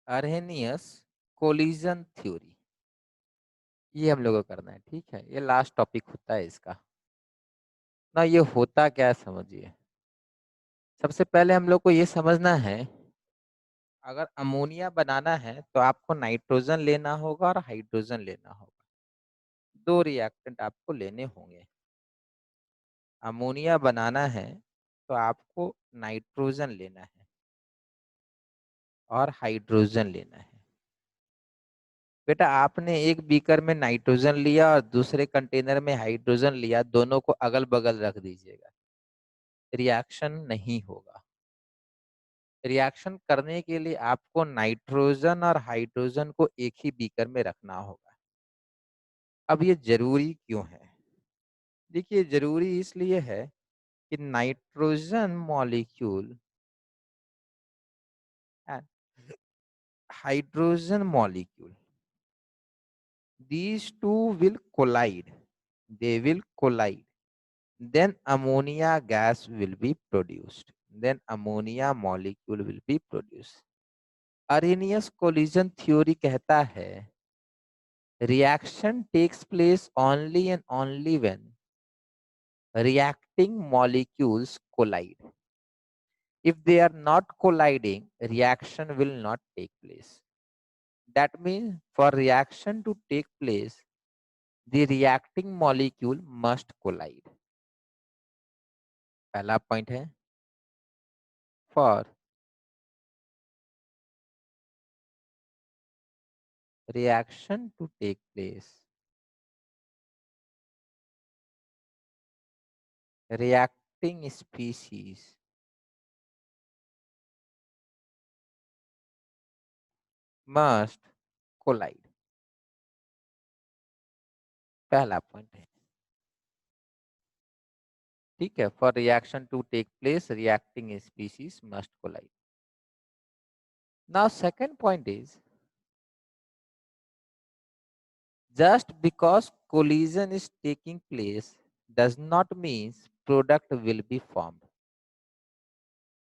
Arrhenius collision theory, ये हम लोगों को करना है। ठीक है, ये लास्ट टॉपिक होता है इसका ना। ये होता क्या है समझिए। सबसे पहले हम लोग को ये समझना है, अगर अमोनिया बनाना है तो आपको नाइट्रोजन लेना होगा और हाइड्रोजन लेना होगा। दो रिएक्टेंट आपको लेने होंगे। अमोनिया बनाना है तो आपको नाइट्रोजन लेना है और हाइड्रोजन लेना है। बेटा आपने एक बीकर में नाइट्रोजन लिया और दूसरे कंटेनर में हाइड्रोजन लिया, दोनों को अगल बगल रख दीजिएगा, रिएक्शन नहीं होगा। रिएक्शन करने के लिए आपको नाइट्रोजन और हाइड्रोजन को एक ही बीकर में रखना होगा। अब ये जरूरी क्यों है? देखिए जरूरी इसलिए है कि nitrogen molecule and hydrogen molecule, these two will collide, they will collide, then ammonia gas will be produced, then ammonia molecule will be produced. Arrhenius collision theory कहता है reaction takes place only and only when reacting molecules collide. If they are not colliding, reaction will not take place. That means for reaction to take place, the reacting molecule must collide. पहला point है, for reaction to take place, reacting species must collide. पहला point है, ठीक है। For reaction to take place reacting species must collide. Now second point is, just because collision is taking place does not mean product will be formed.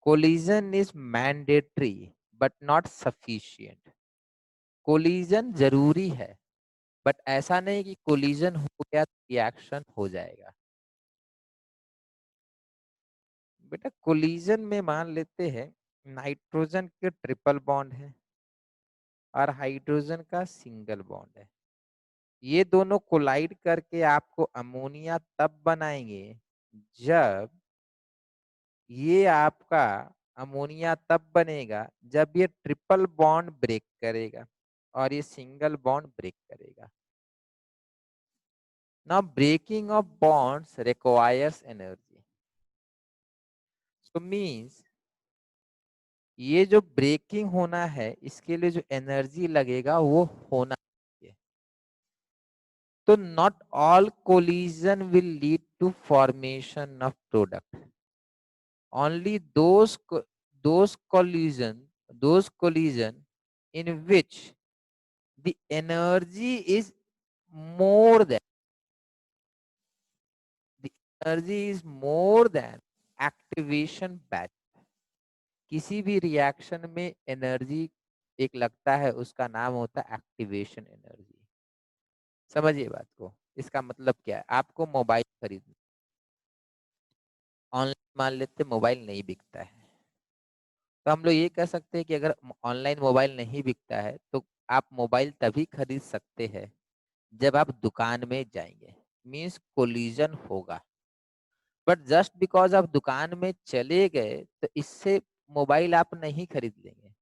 Collision is mandatory but not sufficient. Collision जरूरी है, but ऐसा नहीं कि collision हो गया तो reaction हो जाएगा। बेटा कोलिजन में मान लेते हैं नाइट्रोजन के ट्रिपल बॉन्ड है और हाइड्रोजन का सिंगल बॉन्ड है। ये दोनों कोलाइड करके आपको अमोनिया तब बनाएंगे जब ये आपका अमोनिया तब बनेगा जब ये ट्रिपल बॉन्ड ब्रेक करेगा और ये सिंगल बॉन्ड ब्रेक करेगा। Now breaking of bonds requires energy, so means ये जो ब्रेकिंग होना है इसके लिए जो एनर्जी लगेगा वो होना चाहिए। तो not all collision will lead to formation of product, only those collision in which the energy is more than the energy is more than activation batch। किसी भी रिएक्शन में एनर्जी एक लगता है, उसका नाम होता है एक्टिवेशन एनर्जी। समझिए बात को। इसका मतलब क्या है, आपको मोबाइल खरीदना, ऑनलाइन मान लेते मोबाइल नहीं बिकता है, तो हम लोग ये कह सकते हैं कि अगर ऑनलाइन मोबाइल नहीं बिकता है तो आप मोबाइल तभी खरीद सकते हैं जब आप दुकान में जाएंगे, मीन्स कोलिजन होगा। बट जस्ट बिकॉज आप दुकान में चले गए तो इससे मोबाइल आप नहीं खरीद लेंगे।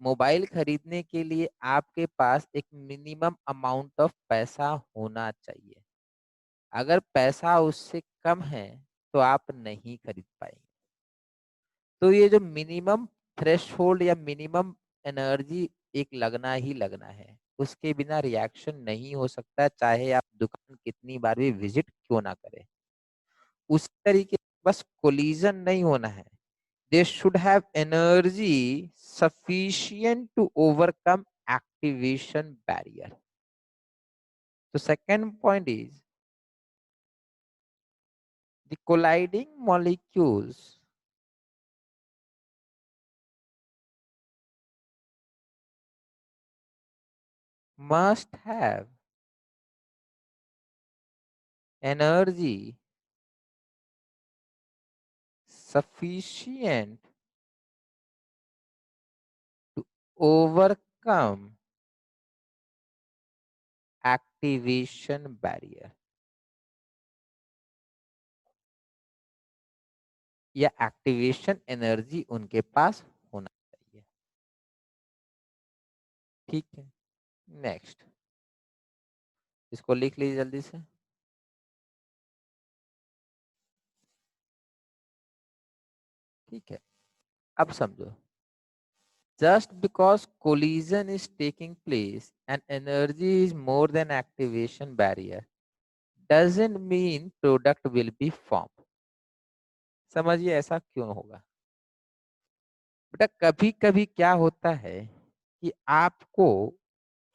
मोबाइल खरीदने के लिए आपके पास एक मिनिमम अमाउंट ऑफ पैसा होना चाहिए। अगर पैसा उससे कम है तो आप नहीं खरीद पाएंगे। तो ये जो मिनिमम थ्रेशहोल्ड या मिनिमम एनर्जी एक लगना ही लगना है, उसके बिना रिएक्शन नहीं हो सकता, चाहे आप दुकान कितनी बार भी विजिट क्यों ना करें। उस तरीके बस कोलिजन नहीं होना है, they should have energy sufficient to overcome activation barrier. तो second point is the colliding molecules must have energy sufficient to overcome activation barrier, या एक्टिवेशन एनर्जी उनके पास होना चाहिए। ठीक है, नेक्स्ट इसको लिख लीजिए जल्दी से। ठीक है, अब समझो, just because collision is taking place and energy is more than activation barrier doesn't mean product will be formed। समझिए ऐसा क्यों होगा बेटा। कभी कभी क्या होता है कि आपको,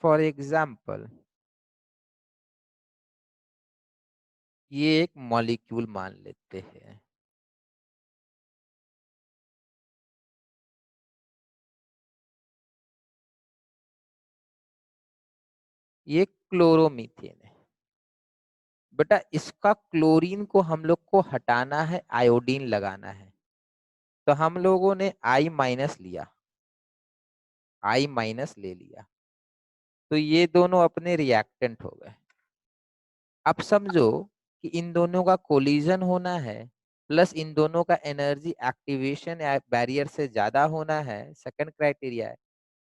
फॉर एग्जाम्पल, ये एक मॉलिक्यूल मान लेते हैं, ये क्लोरोमीथेन है बेटा। इसका क्लोरीन को हम लोग को हटाना है, आयोडीन लगाना है, तो हम लोगों ने आई माइनस लिया, आई माइनस ले लिया, तो ये दोनों अपने रिएक्टेंट हो गए। अब समझो कि इन दोनों का कोलिजन होना है, प्लस इन दोनों का एनर्जी एक्टिवेशन बैरियर से ज्यादा होना है, सेकंड क्राइटेरिया है।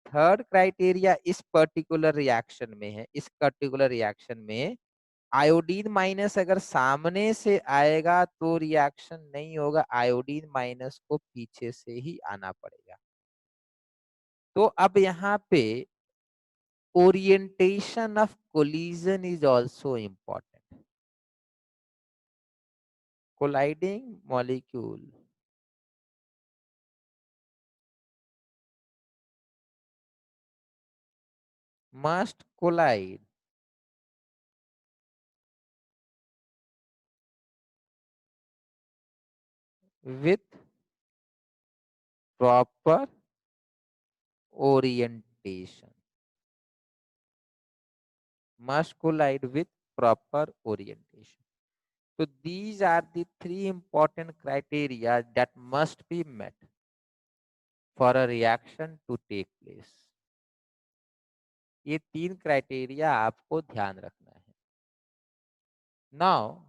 थर्ड क्राइटेरिया इस पर्टिकुलर रिएक्शन में है, इस पर्टिकुलर रिएक्शन में आयोडीन माइनस अगर सामने से आएगा तो रिएक्शन नहीं होगा, आयोडीन माइनस को पीछे से ही आना पड़ेगा। तो अब यहाँ पे orientation of collision is also important. Colliding molecule must collide with proper orientation, must collide with proper orientation. So these are the three important criteria that must be met for a reaction to take place. ये तीन criteria आपको ध्यान रखना है। Now,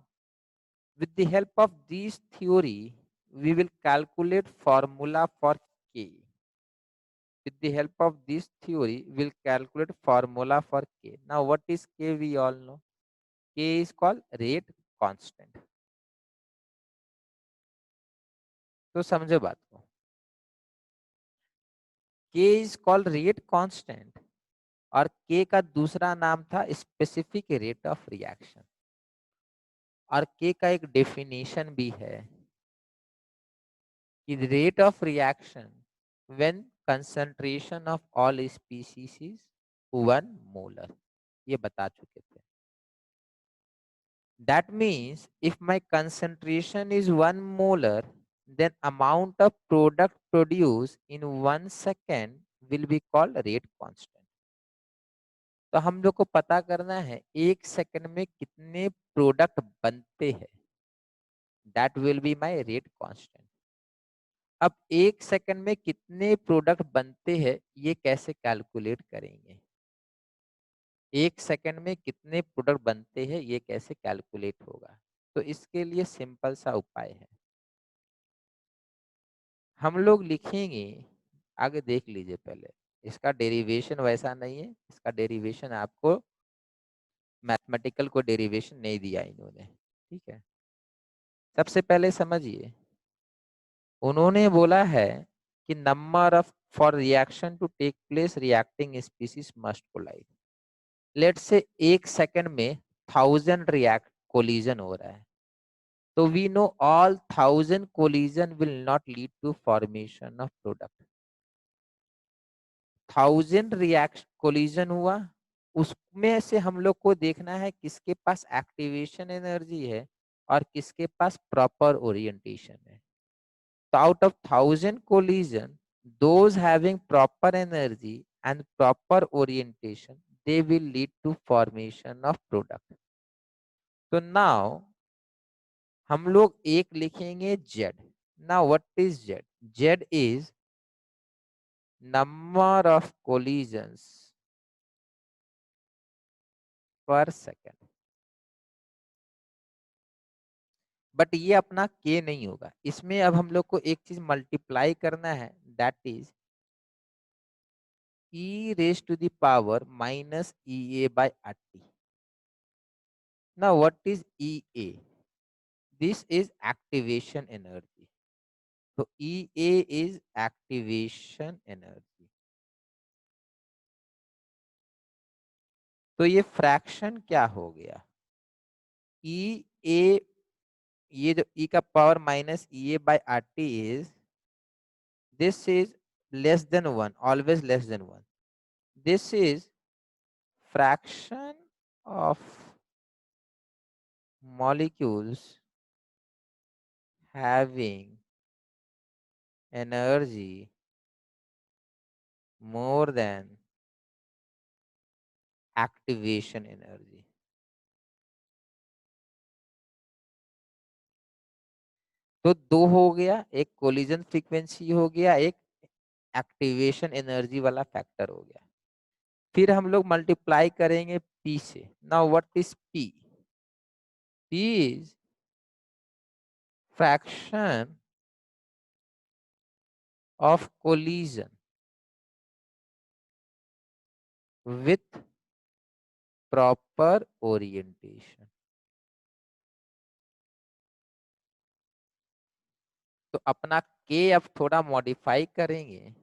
with the help of these theory, we will calculate formula for K. With the help of this theory, we'll calculate formula for K. Now, what is K? We all know. K is called rate constant. तो समझो बात को, K is called rate constant और K का दूसरा नाम था specific rate of reaction, और K का एक डेफिनेशन भी है कि rate of reaction when concentration of all species is 1 molar, ये बता चुके थे। That means if my concentration is 1 molar, then amount of product produced in 1 second will be called rate constant. तो हम लोग को पता करना है 1 सेकंड में कितने प्रोडक्ट बनते हैं, that will be my rate constant. अब 1 सेकंड में कितने प्रोडक्ट बनते हैं ये कैसे कैलकुलेट करेंगे, 1 सेकंड में कितने प्रोडक्ट बनते हैं ये कैसे कैलकुलेट होगा। तो इसके लिए सिंपल सा उपाय है, हम लोग लिखेंगे, आगे देख लीजिए पहले, इसका डेरिवेशन वैसा नहीं है, इसका डेरिवेशन आपको मैथमेटिकल को डेरिवेशन नहीं दिया इन्होंने। ठीक है, सबसे पहले समझिए, उन्होंने बोला है कि number of for reaction to take place reacting species must collide. Let's say 1 second में 1000 रिएक्ट कोलिजन हो रहा है, तो we know all 1000 collision will not lead to formation of product. 1000 reaction collision हुआ, उसमें से हम लोग को देखना है किसके पास एक्टिवेशन एनर्जी है और किसके पास प्रॉपर ओरिएंटेशन है। तो out of 1000 collision, those having proper energy and proper orientation, they will lead to formation of product. तो now हम लोग एक लिखेंगे z. Now what is z? Z is number of collisions per second. But ये अपना k नहीं होगा, इसमें अब हम लोग को एक चीज मल्टीप्लाई करना है, that is e raised to the power minus ea by rt. Now what is ea? This is activation energy. तो ea is activation energy. तो ये फ्रैक्शन क्या हो गया? ई ए, ये जो ई का power minus E A by R T is, this is less than one, always less than one. This is fraction of molecules having energy more than activation energy. तो दो हो गया, एक कोलिजन फ्रीक्वेंसी हो गया, एक एक्टिवेशन एनर्जी वाला factor हो गया. फिर हम लोग मल्टीप्लाई करेंगे P से. Now what is P? P is fraction of collision with proper orientation. तो अपना K अब थोड़ा मॉडिफाई करेंगे.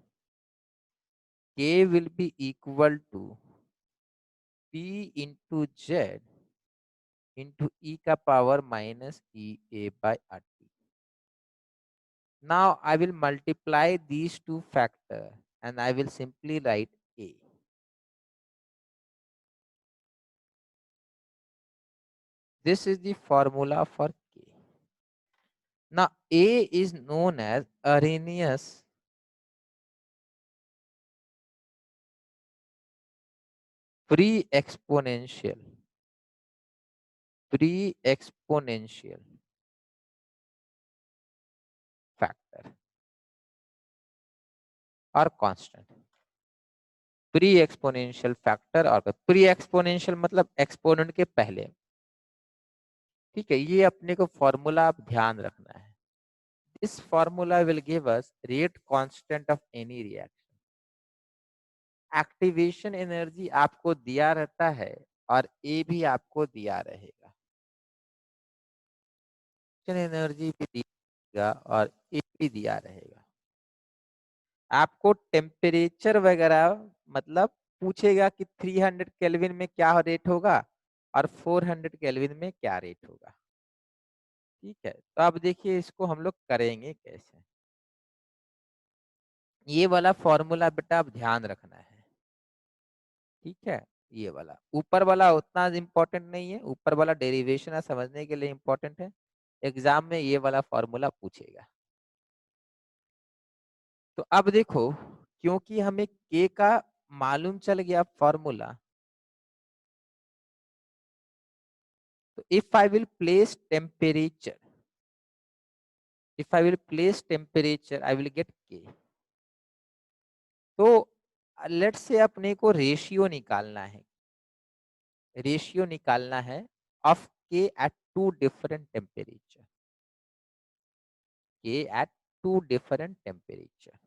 K will be equal to P into Z into e का power minus e a by rt. Now I will multiply these two factors and I will simply write a. This is the formula for K. Now A is known as Arrhenius pre-exponential factor or constant. Pre exponential factor और pre exponential मतलब exponent के पहले. ठीक है, ये अपने को formula आप ध्यान रखना है. This formula will give us rate constant of any reaction. Activation energy आपको दिया रहता है और ए भी आपको दिया रहेगा. एनर्जी भी दिया और ए भी दिया रहेगा. आपको टेम्परेचर वगैरह मतलब पूछेगा कि 300 केल्विन में क्या रेट होगा और 400 केल्विन में क्या रेट होगा. ठीक है, तो अब देखिए इसको हम लोग करेंगे कैसे. ये वाला फॉर्मूला बेटा आप ध्यान रखना है. ठीक है, ये वाला ऊपर वाला उतना इम्पोर्टेंट नहीं है, ऊपर वाला डेरिवेशन समझने के लिए इम्पोर्टेंट है. एग्जाम में ये वाला फॉर्मूला पूछेगा. तो अब देखो, क्योंकि हमें के का मालूम चल गया फॉर्मूला, तो if I will place temperature, I will get के. तो लेट्स से अपने को रेशियो निकालना है. Of K at two different temperature. K at two different temperature.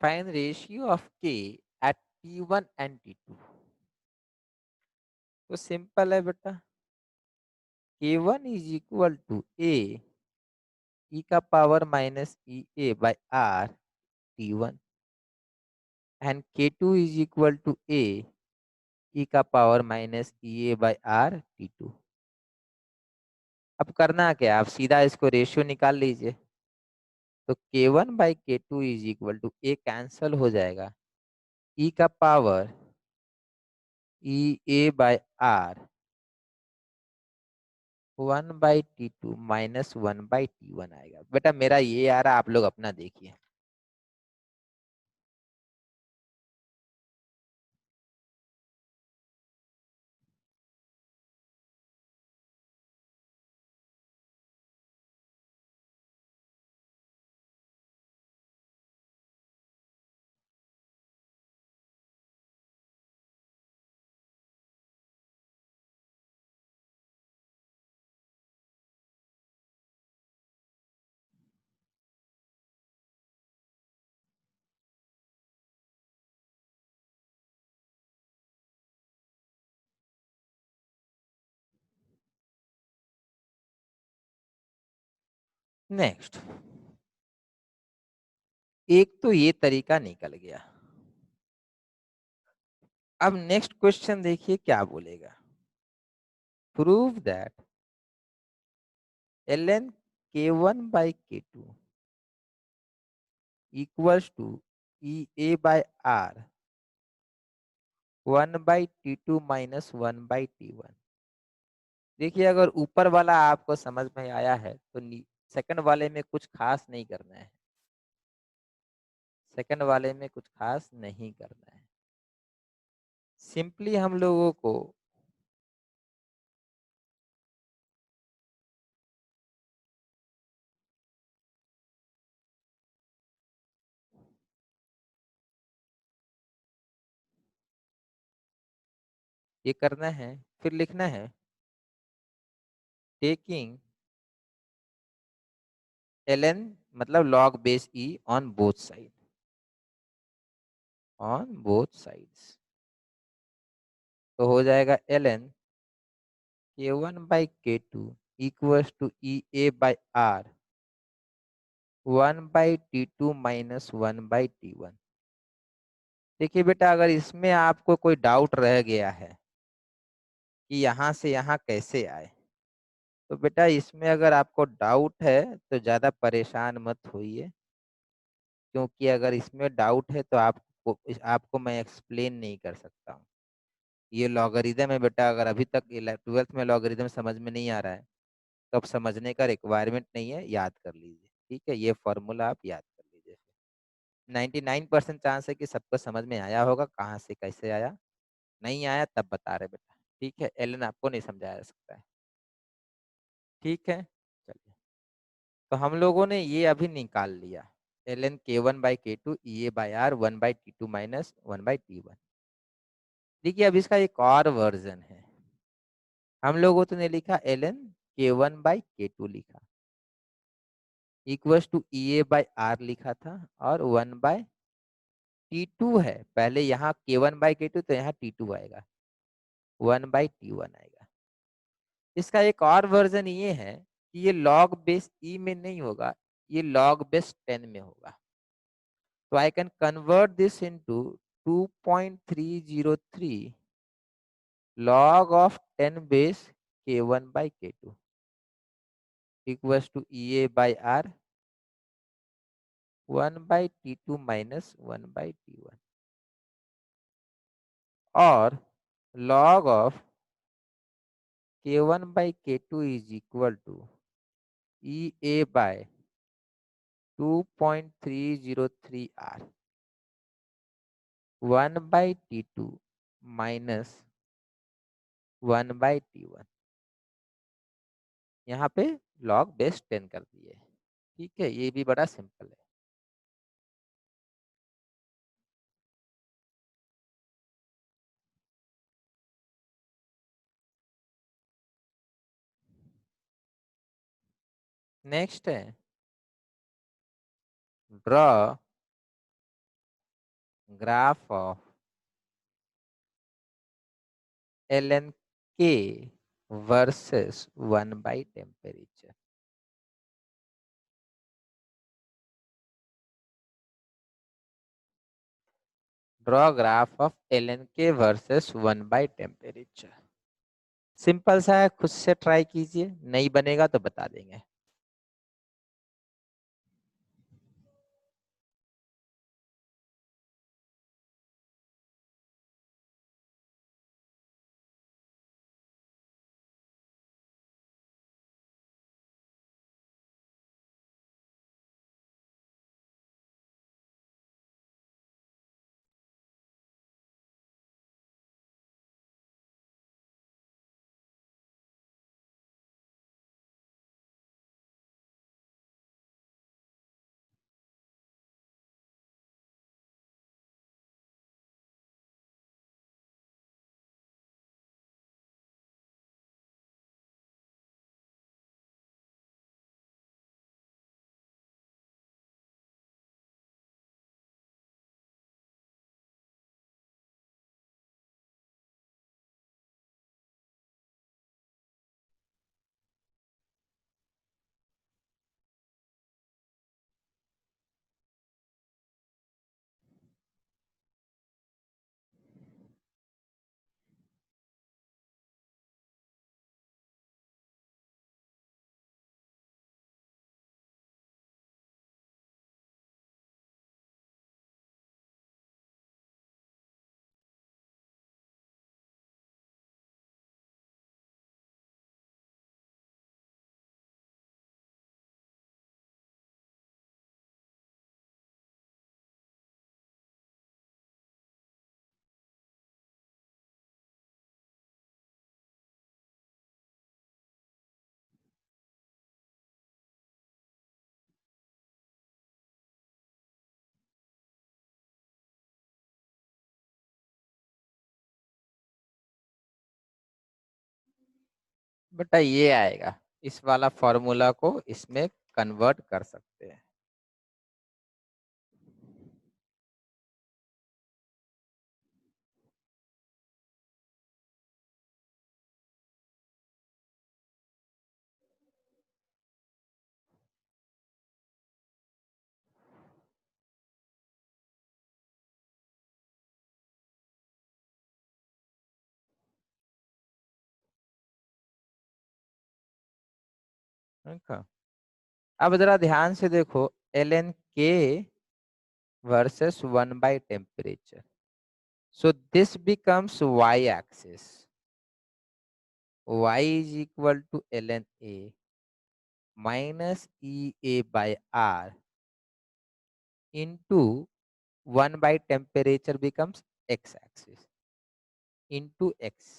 Find ratio of K at T1 and T2. तो simple है बेटा, K1 is equal to A E का power minus E A by R T1 and K2 is equal to A E का power minus E A by R T2. अब करना क्या, आप सीधा इसको रेशियो निकाल लीजिए. तो K1 by K2 is equal to A cancel हो जाएगा, ई का power EA/R 1/T2 minus 1/T1 आएगा। बेटा मेरा ये आ रहा, आप लोग अपना देखिए। नेक्स्ट, एक तो ये तरीका निकल गया। अब नेक्स्ट क्वेश्चन देखिए क्या बोलेगा। Prove that ln k1/k2 equals to EA/R 1/T2 minus 1/T1। देखिए अगर ऊपर वाला आपको समझ में आया है तो सेकंड वाले में कुछ खास नहीं करना है। सेकंड वाले में कुछ खास नहीं करना है। सिंपली हम लोगों को ये करना है, फिर लिखना है टेकिंग ln मतलब log base e on both side, on both sides. तो हो जाएगा ln k1/k2 equals to EA/R 1/T2 minus 1/T1। देखिए बेटा अगर इसमें आपको कोई डाउट रह गया है कि यहाँ से यहाँ कैसे आए, तो बेटा इसमें अगर आपको डाउट है तो ज़्यादा परेशान मत होइए, क्योंकि अगर इसमें डाउट है तो आपको मैं एक्सप्लेन नहीं कर सकता हूँ। ये लॉगरिदम है बेटा, अगर अभी तक 12th में लॉगरिदम समझ में नहीं आ रहा है तो अब समझने का रिक्वायरमेंट नहीं है, याद कर लीजिए। ठीक है, ये फॉर्मूला आप याद कर लीजिए। 99% चांस है कि सबको समझ में आया होगा, कहाँ से कैसे आया। नहीं आया तब बता रहे बेटा। ठीक है, एलन आपको नहीं समझाया जा सकता है। ठीक है, चलिए। तो हम लोगों ने ये अभी निकाल लिया ln k1/k2 EA/R 1/T2 minus 1/T1। देखिए अब इसका एक और वर्जन है। हम लोगों ने लिखा ln k1/k2 लिखा इक्वल्स टू EA/R लिखा था और 1/T2 है। पहले यहाँ k1/k2 तो यहाँ T2 आएगा, 1/T1 आएगा। इसका एक और वर्जन ये है कि ये log बेस e में नहीं होगा, ये log बेस 10 में होगा। तो I can convert this into 2.303 log of 10 base k1/k2 equals to EA/R 1/T2 minus 1/T1 और log of k1/k2 is equal to EA/2.303R 1/T2 minus 1/T1। यहाँ पे log बेस 10 कर दिए। ठीक है, ये भी बड़ा सिंपल है। नेक्स्ट है draw graph of ln k versus one by temperature. Draw graph of ln k versus one by temperature. Simple सा है, खुद से ट्राई कीजिए, नहीं बनेगा तो बता देंगे। बेटा ये आएगा, इस वाला फॉर्मूला को इसमें कन्वर्ट कर सकते हैं। देखा? अब जरा ध्यान से देखो, एल एन के versus 1 by temperature, so this becomes y axis, y is equal to ln a minus ea by r into 1 by temperature becomes x axis into x.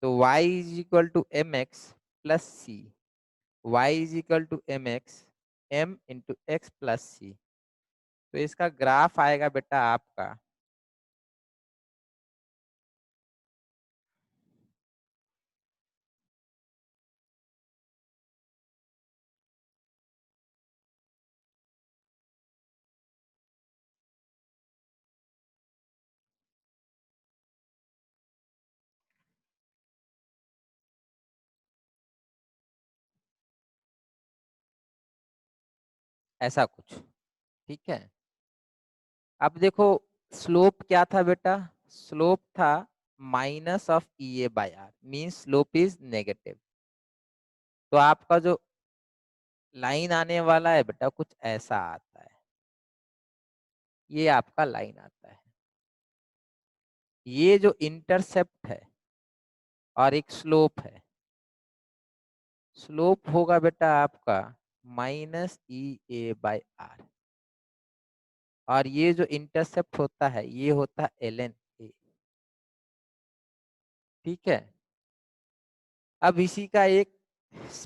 So y is equal to mx plus c, y is equal to mx m into x plus c. तो इसका graph आएगा बेटा आपका, ऐसा कुछ। ठीक है, अब देखो स्लोप क्या था बेटा, स्लोप था minus of E A by R, mean slope is negative. तो आपका जो लाइन आने वाला है बेटा कुछ ऐसा आता है, ये आपका लाइन आता है। ये जो इंटरसेप्ट है और एक स्लोप है, स्लोप होगा बेटा आपका minus E A by R, और ये जो इंटरसेप्ट होता है ये होता है एल एन ए। ठीक है, अब इसी का एक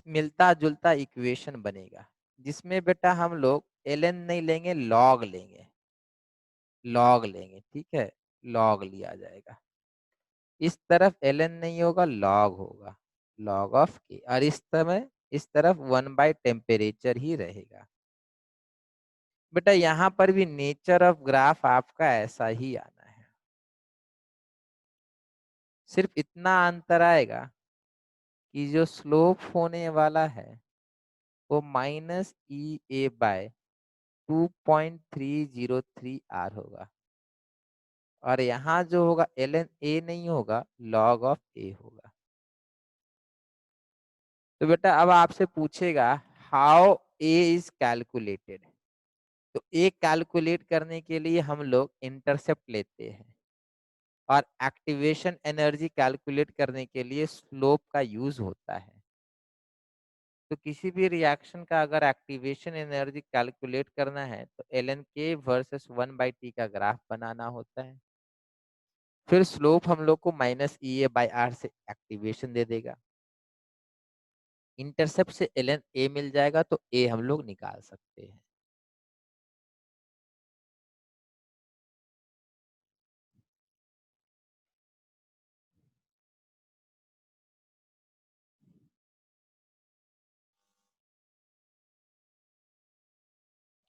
मिलता जुलता इक्वेशन बनेगा, जिसमें बेटा हम लोग एल एन नहीं लेंगे, लॉग लेंगे, लॉग लेंगे। ठीक है, लॉग लिया जाएगा, इस तरफ एल एन नहीं होगा, लॉग होगा, लॉग ऑफ के, और इस समय इस तरफ 1 by टेम्परेचर ही रहेगा। बेटा यहाँ पर भी नेचर ऑफ ग्राफ आपका ऐसा ही आना है, सिर्फ इतना अंतर आएगा कि जो स्लोप होने वाला है वो minus E A by 2.303 R होगा, और यहाँ जो होगा एल एन ए नहीं होगा, लॉग ऑफ ए होगा। तो बेटा अब आपसे पूछेगा हाउ ए इज कैलकुलेटेड, तो ए कैलकुलेट करने के लिए हम लोग इंटरसेप्ट लेते हैं, और एक्टिवेशन एनर्जी कैलकुलेट करने के लिए स्लोप का यूज होता है। तो किसी भी रिएक्शन का अगर एक्टिवेशन एनर्जी कैलकुलेट करना है तो एल एन के वर्सेस 1/t का ग्राफ बनाना होता है, फिर स्लोप हम लोग को minus E A by R से एक्टिवेशन दे देगा, इंटरसेप्ट से एल एन ए मिल जाएगा तो ए हम लोग निकाल सकते हैं।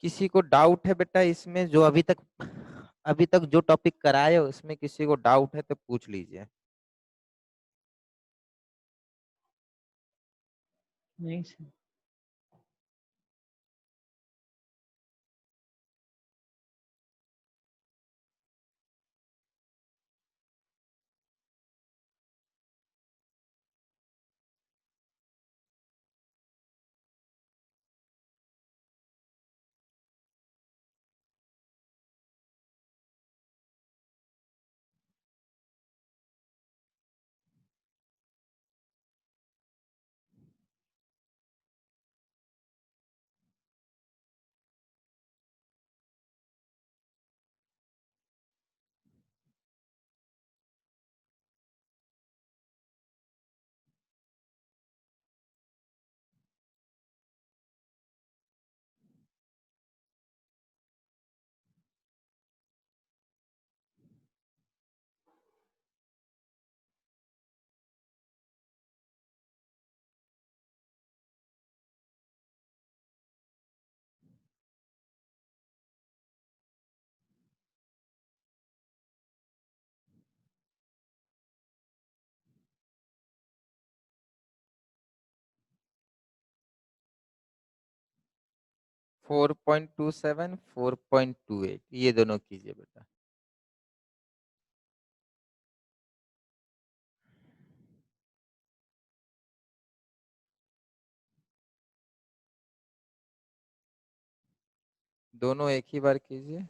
किसी को डाउट है बेटा इसमें, जो अभी तक जो टॉपिक कराए हो उसमें किसी को डाउट है तो पूछ लीजिए। नहीं सर। 4.27, 4.28 ये दोनों कीजिए बेटा। दोनों एक ही बार कीजिए।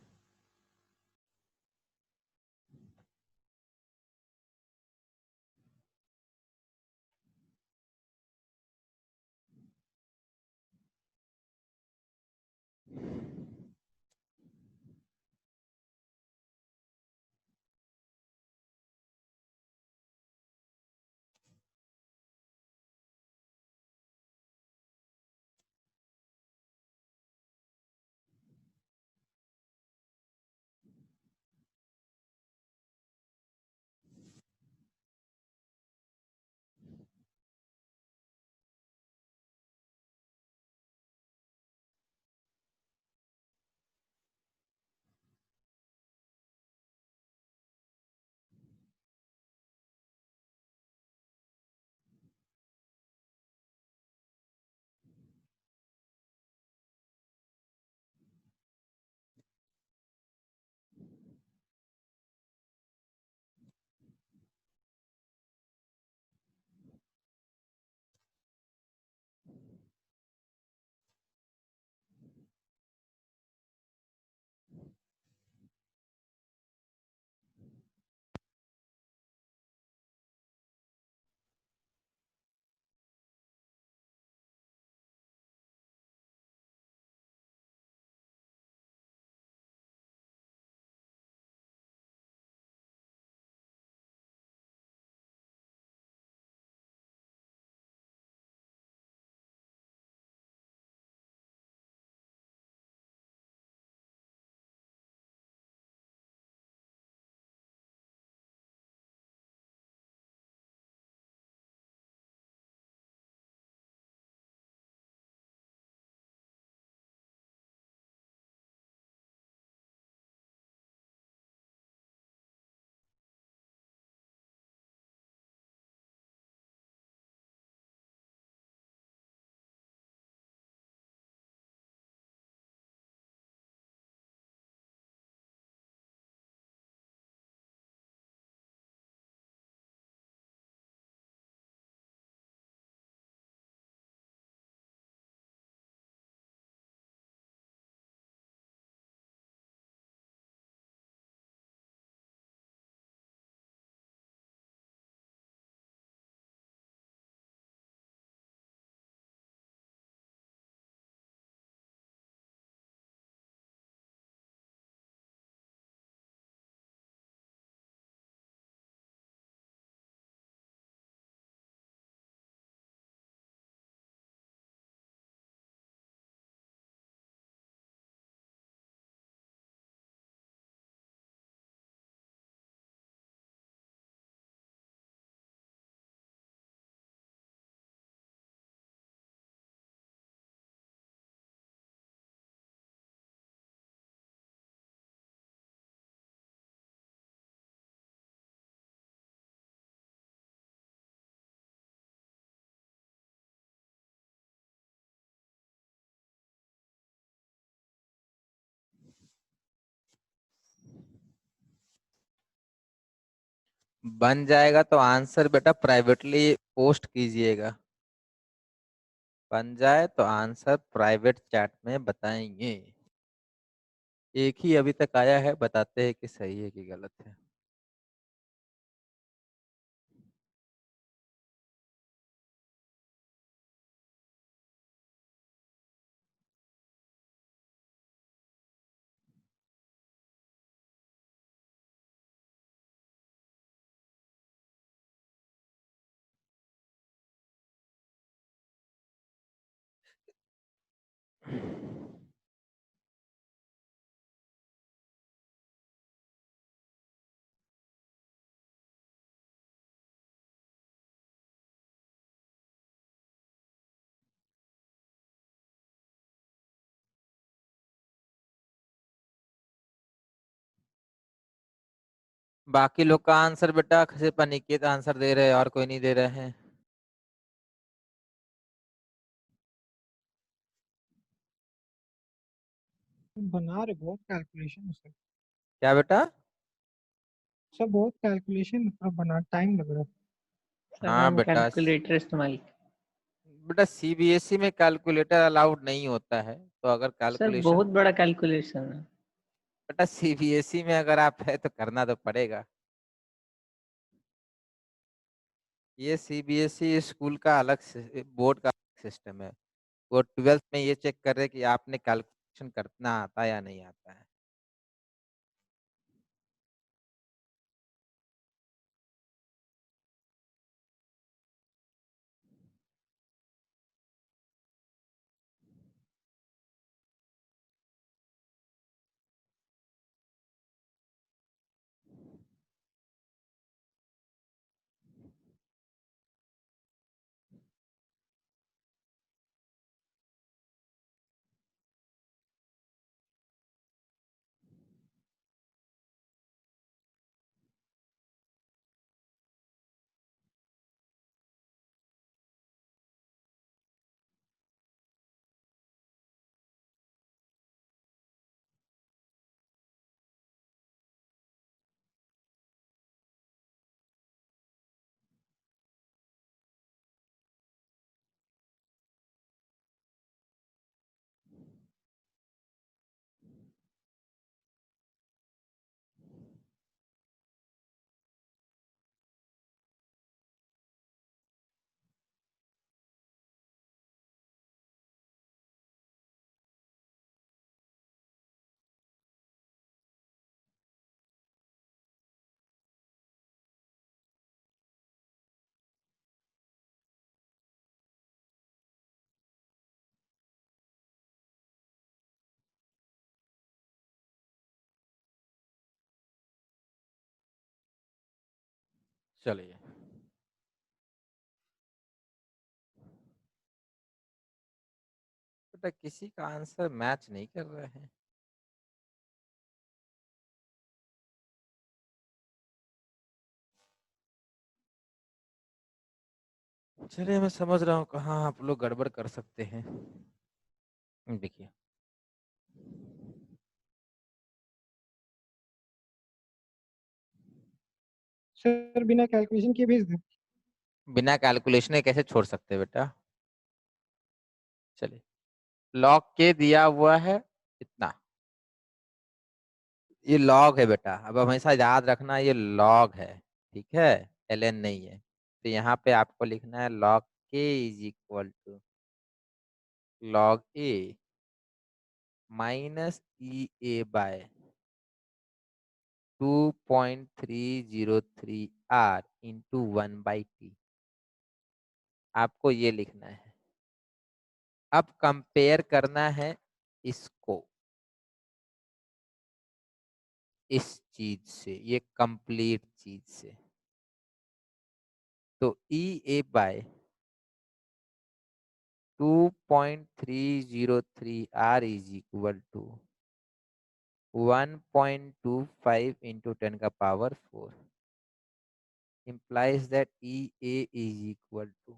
बन जाएगा तो आंसर बेटा प्राइवेटली पोस्ट कीजिएगा। बन जाए तो आंसर प्राइवेट चैट में बताएंगे। एक ही अभी तक आया है, बताते हैं कि सही है कि गलत है। बाकी लोग का आंसर बेटा सिर्फ अनिकेत आंसर दे रहे हैं और कोई नहीं दे रहे हैं। बना रहे बहुत कैलकुलेशन है सर। क्या बेटा? सर बहुत कैलकुलेशन मतलब बना टाइम लग रहा है। सर हाँ मैंने बेटा, कैलकुलेटर इस्तेमाल किया। बेटा सीबीएसई में कैलकुलेटर अलाउड नहीं होता है, तो अगर सर कैलकुलेशन, बहुत बड़ा कैलकुलेशन है। बेटा सीबीएसई में अगर आप है तो करना तो पड़ेगा। ये सीबीएसई स्कूल का अलग बोर्ड का सिस्टम है। वो 12th में ये चेक कर रहे कि आपने कैलकुलेशन करना आता है या नहीं आता है। चलिए, बेटा किसी का आंसर मैच नहीं कर रहे हैं। चलिए, मैं समझ रहा हूँ कहाँ आप लोग गड़बड़ कर सकते हैं। देखिए, सर बिना कैलकुलेशन किए भेज दें। बिना कैलकुलेशन के कैसे छोड़ सकते हैं बेटा? चलिए, लॉग के दिया हुआ है इतना, ये लॉग है बेटा, अब हमेशा याद रखना ये लॉग है, ठीक है, एलएन नहीं है। तो यहाँ पे आपको लिखना है log K is equal to log A minus E A by 2.303 R into 1/t। आपको ये लिखना है। अब कंपेयर करना है इसको इस चीज से, ये कंप्लीट चीज से। तो E A by 2.303 R is equal to 1.25 into 10 का power 4 implies that EA is equal to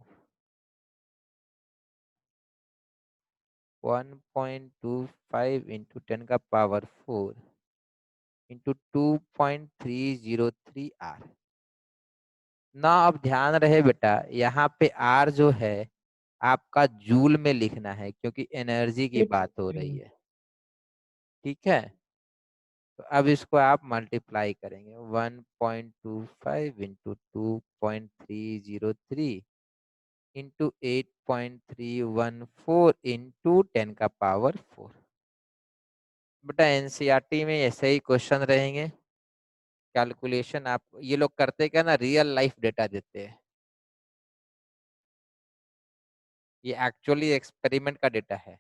1.25 into 10 का पावर 4 into 2.303 R। ना अब ध्यान रहे बेटा, यहाँ पे R जो है आपका जूल में लिखना है, क्योंकि एनर्जी की एक बात हो रही है, ठीक है। तो अब इसको आप मल्टीप्लाई करेंगे 1.25 इंटू 2.303 इंटू 8.314 इंटू 10 का पावर 4। बेटा एनसीईआरटी में ऐसे ही क्वेश्चन रहेंगे। कैलकुलेशन आप ये लोग करते क्या ना, रियल लाइफ डेटा देते हैं, ये एक्चुअली एक्सपेरिमेंट का डेटा है,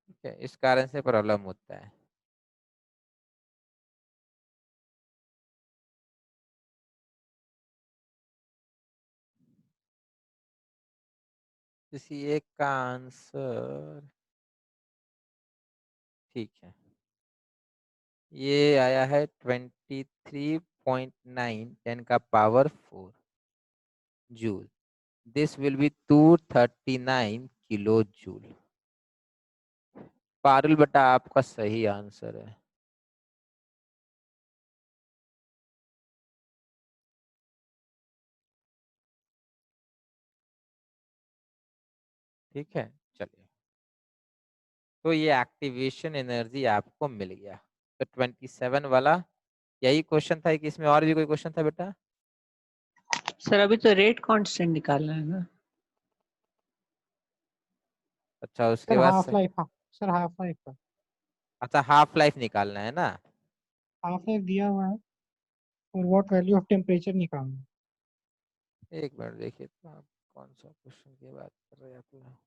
ठीक है, इस कारण से प्रॉब्लम होता है। किसी एक का आंसर ठीक है, ये आया है 23.9 10 का power 4 joule. This will be 239 kilo joule. Parul बेटा आपका सही आंसर है। ठीक है, चलिए। तो ये एक्टिवेशन एनर्जी आपको मिल गया। तो 27 वाला यही क्वेश्चन था कि इसमें और भी कोई क्वेश्चन था बेटा? सर अभी तो रेट कांस्टेंट निकालना है ना। अच्छा, उसके सर बाद हाफ लाइफ, हाँ सर हाफ लाइफ का। अच्छा, हाफ लाइफ निकालना है ना। हाफ लाइफ दिया हुआ है और व्हाट वैल्यू ऑफ टेम्परेचर निकालना है। एक मिनट देखिए, तो आप कौन सा क्वेश्चन की बात कर रहे हैं आप?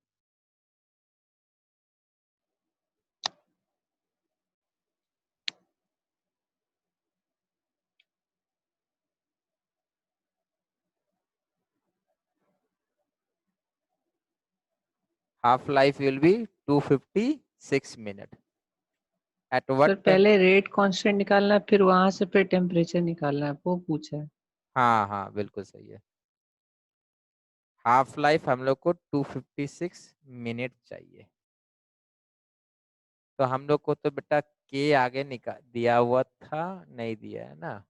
half life will be 256 minute at sir what temp? पहले रेट कांस्टेंट निकालना है, फिर वहां से फिर टेम्परेचर निकालना है, वो पूछा है। हाँ हाँ बिल्कुल सही है। हाफ लाइफ हम लोग को 256 मिनट चाहिए। तो हम लोग को तो बेटा के आगे निकाल दिया हुआ था, नहीं दिया है ना।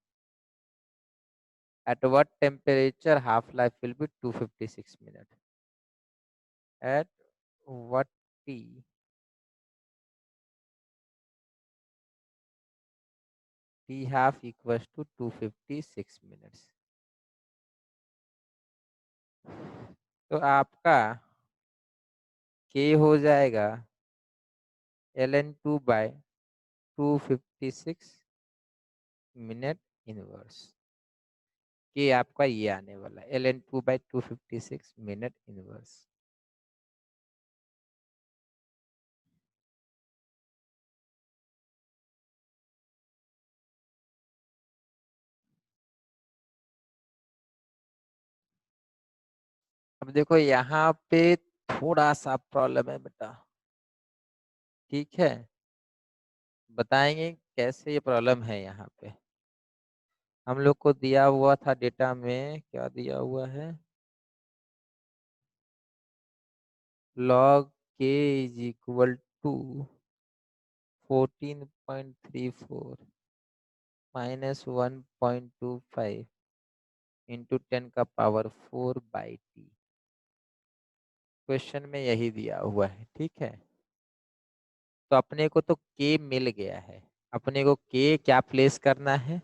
at what temperature half life will be 256 minute? At what t? T half equals to 256 minutes। तो आपका के हो जाएगा ln2/256 मिनट इनवर्स। के आपका ये आने वाला है ln2/256 मिनट इनवर्स। अब देखो यहाँ पे थोड़ा सा प्रॉब्लम है बेटा। ठीक है, बताएंगे कैसे ये प्रॉब्लम है। यहाँ पे हम लोग को दिया हुआ था डेटा में, क्या दिया हुआ है, log k is equal to 14.34 minus 1.25 into 10⁴/t। Question में यही दिया हुआ है। ठीक है, तो अपने को तो k मिल गया है। अपने को k क्या प्लेस करना है,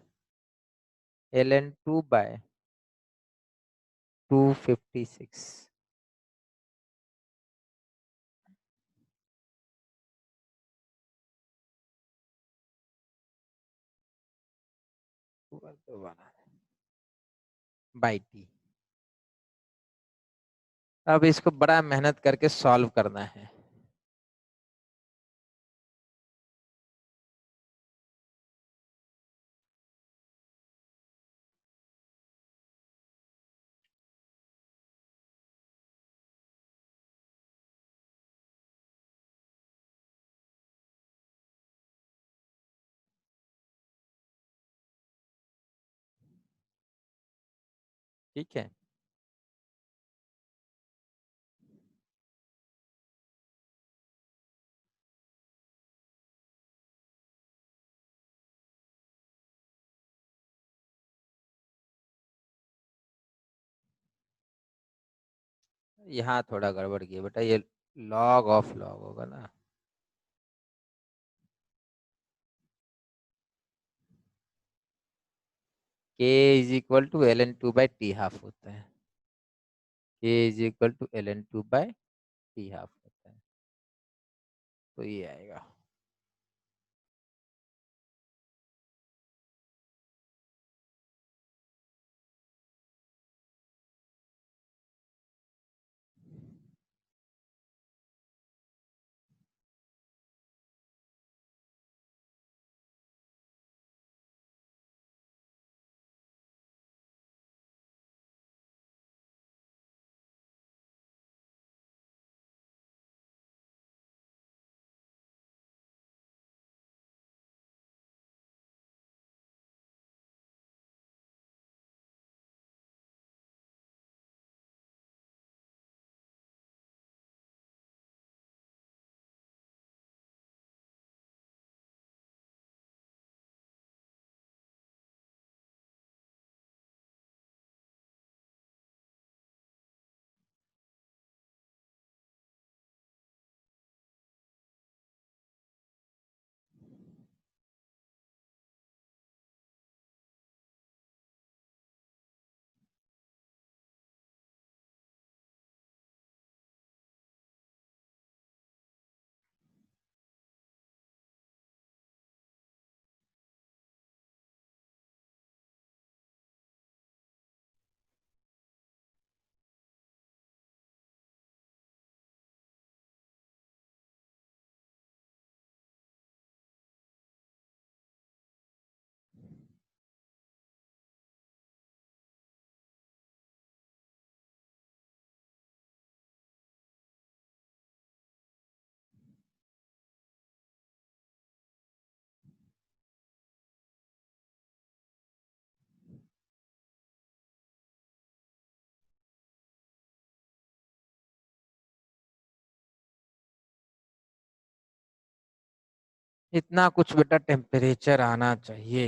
ln2/256। By T. अब इसको बड़ा मेहनत करके सॉल्व करना है। ठीक है, यहाँ थोड़ा गड़बड़ किया बेटा, ये लॉग ऑफ लॉग होगा ना। k is equal to ln2/t half होता है। k is equal to ln2/t half होता है। तो ये आएगा। इतना कुछ बेटा टेम्परेचर आना चाहिए।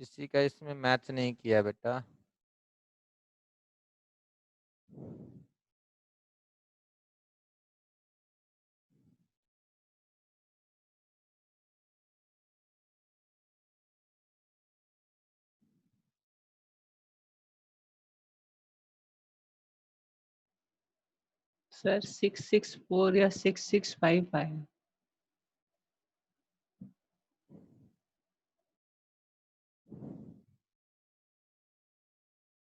किसी का इसमें मैच नहीं किया बेटा। सर 664 या 6655 आया।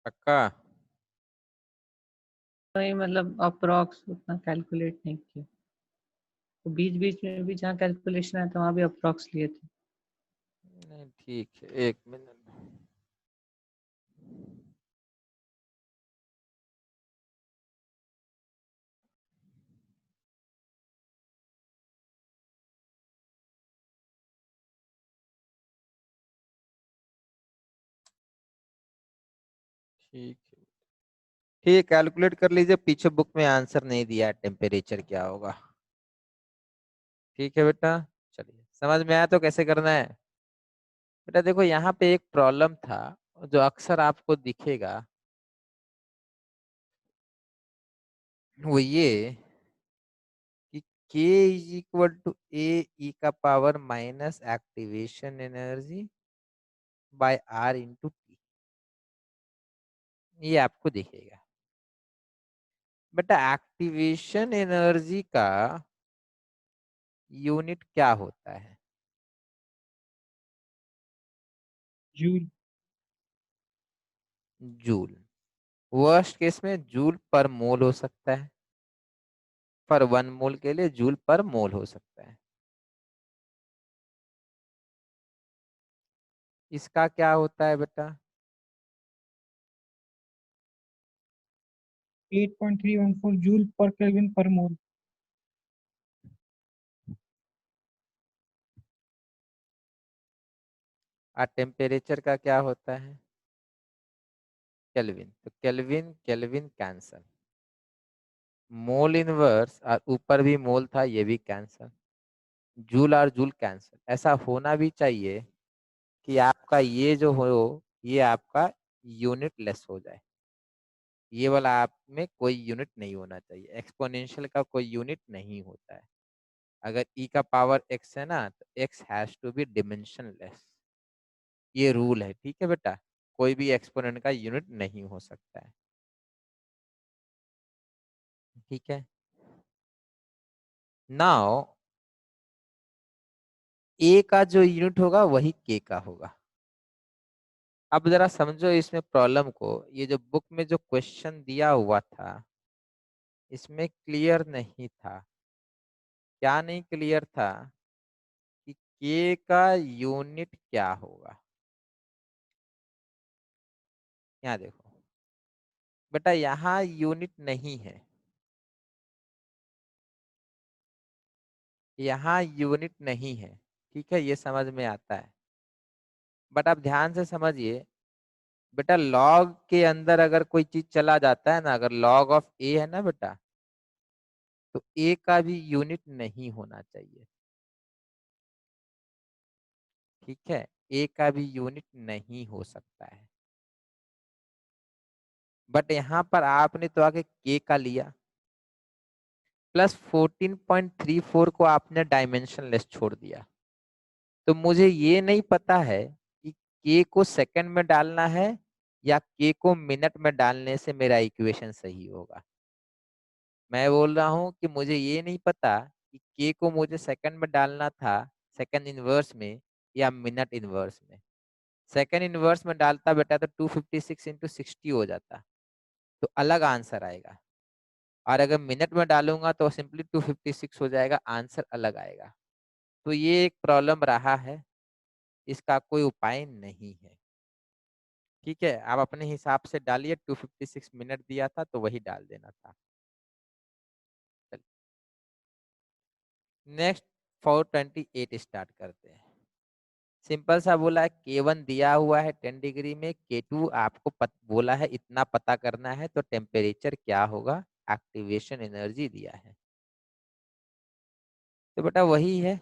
पक्का? नहीं मतलब अप्रोक्स उतना कैलकुलेट नहीं किया, तो बीच बीच में भी जहाँ कैलकुलेशन आया था वहाँ भी अप्रोक्स लिए थे। नहीं ठीक है, एक मिनट। ठीक है, ठीक है, कैलकुलेट कर लीजिए। पीछे बुक में आंसर नहीं दिया है टेम्परेचर क्या होगा। ठीक है बेटा, चलिए समझ में आया तो कैसे करना है। बेटा देखो यहाँ पे एक प्रॉब्लम था जो अक्सर आपको दिखेगा, वो ये कि K is equal to A E का power minus activation energy by R into T, ये आपको दिखेगा। बेटा एक्टिवेशन एनर्जी का यूनिट क्या होता है? जूल। जूल। वर्स्ट केस में जूल पर मोल हो सकता है, पर 1 मोल के लिए जूल पर मोल हो सकता है। इसका क्या होता है बेटा? 8.314 जूल पर केल्विन पर मोल। और टेम्परेचर का क्या होता है? केल्विन। तो kelvin kelvin cancel, mole inverse और ऊपर भी मोल था ये भी कैंसल, जूल और जूल कैंसल। ऐसा होना भी चाहिए कि आपका ये जो हो ये आपका यूनिट लेस हो जाए। ये वाला आप में कोई यूनिट नहीं होना चाहिए, एक्सपोनेंशियल का कोई यूनिट नहीं होता है। अगर e का पावर x है ना तो x हैज टू बी डिमेंशनलेस, ये रूल है। ठीक है बेटा, कोई भी एक्सपोनेंट का यूनिट नहीं हो सकता है। ठीक है, नाउ a का जो यूनिट होगा वही k का होगा। अब जरा समझो इसमें प्रॉब्लम को, ये जो बुक में जो क्वेश्चन दिया हुआ था इसमें क्लियर नहीं था। क्या नहीं क्लियर था? कि k का यूनिट क्या होगा। यहाँ देखो बेटा, यहाँ यूनिट नहीं है, यहाँ यूनिट नहीं है। ठीक है, ये समझ में आता है। बट आप ध्यान से समझिए बेटा, लॉग के अंदर अगर कोई चीज चला जाता है ना, अगर लॉग ऑफ ए है ना बेटा, तो ए का भी यूनिट नहीं होना चाहिए। ठीक है, ए का भी यूनिट नहीं हो सकता है। बट यहाँ पर आपने तो आगे के का लिया, प्लस 14.34 को आपने डायमेंशनलेस छोड़ दिया। तो मुझे ये नहीं पता है कि के को सेकंड में डालना है या के को मिनट में डालने से मेरा इक्वेशन सही होगा। मैं बोल रहा हूँ कि मुझे ये नहीं पता कि के को मुझे सेकंड में डालना था, सेकंड इनवर्स में या मिनट इनवर्स में। सेकंड इनवर्स में डालता बेटा तो 256 इंटू 60 हो जाता, तो अलग आंसर आएगा। और अगर मिनट में डालूंगा तो सिंपली 256 हो जाएगा, आंसर अलग आएगा। तो ये एक प्रॉब्लम रहा है, इसका कोई उपाय नहीं है। ठीक है, आप अपने हिसाब से डालिए, 256 मिनट दिया था तो वही डाल देना था। नेक्स्ट 428 स्टार्ट करते हैं। सिंपल सा बोला है K1 दिया हुआ है 10 डिग्री में, K2 आपको बोला है इतना पता करना है, तो टेम्परेचर क्या होगा, एक्टिवेशन एनर्जी दिया है। तो बेटा वही है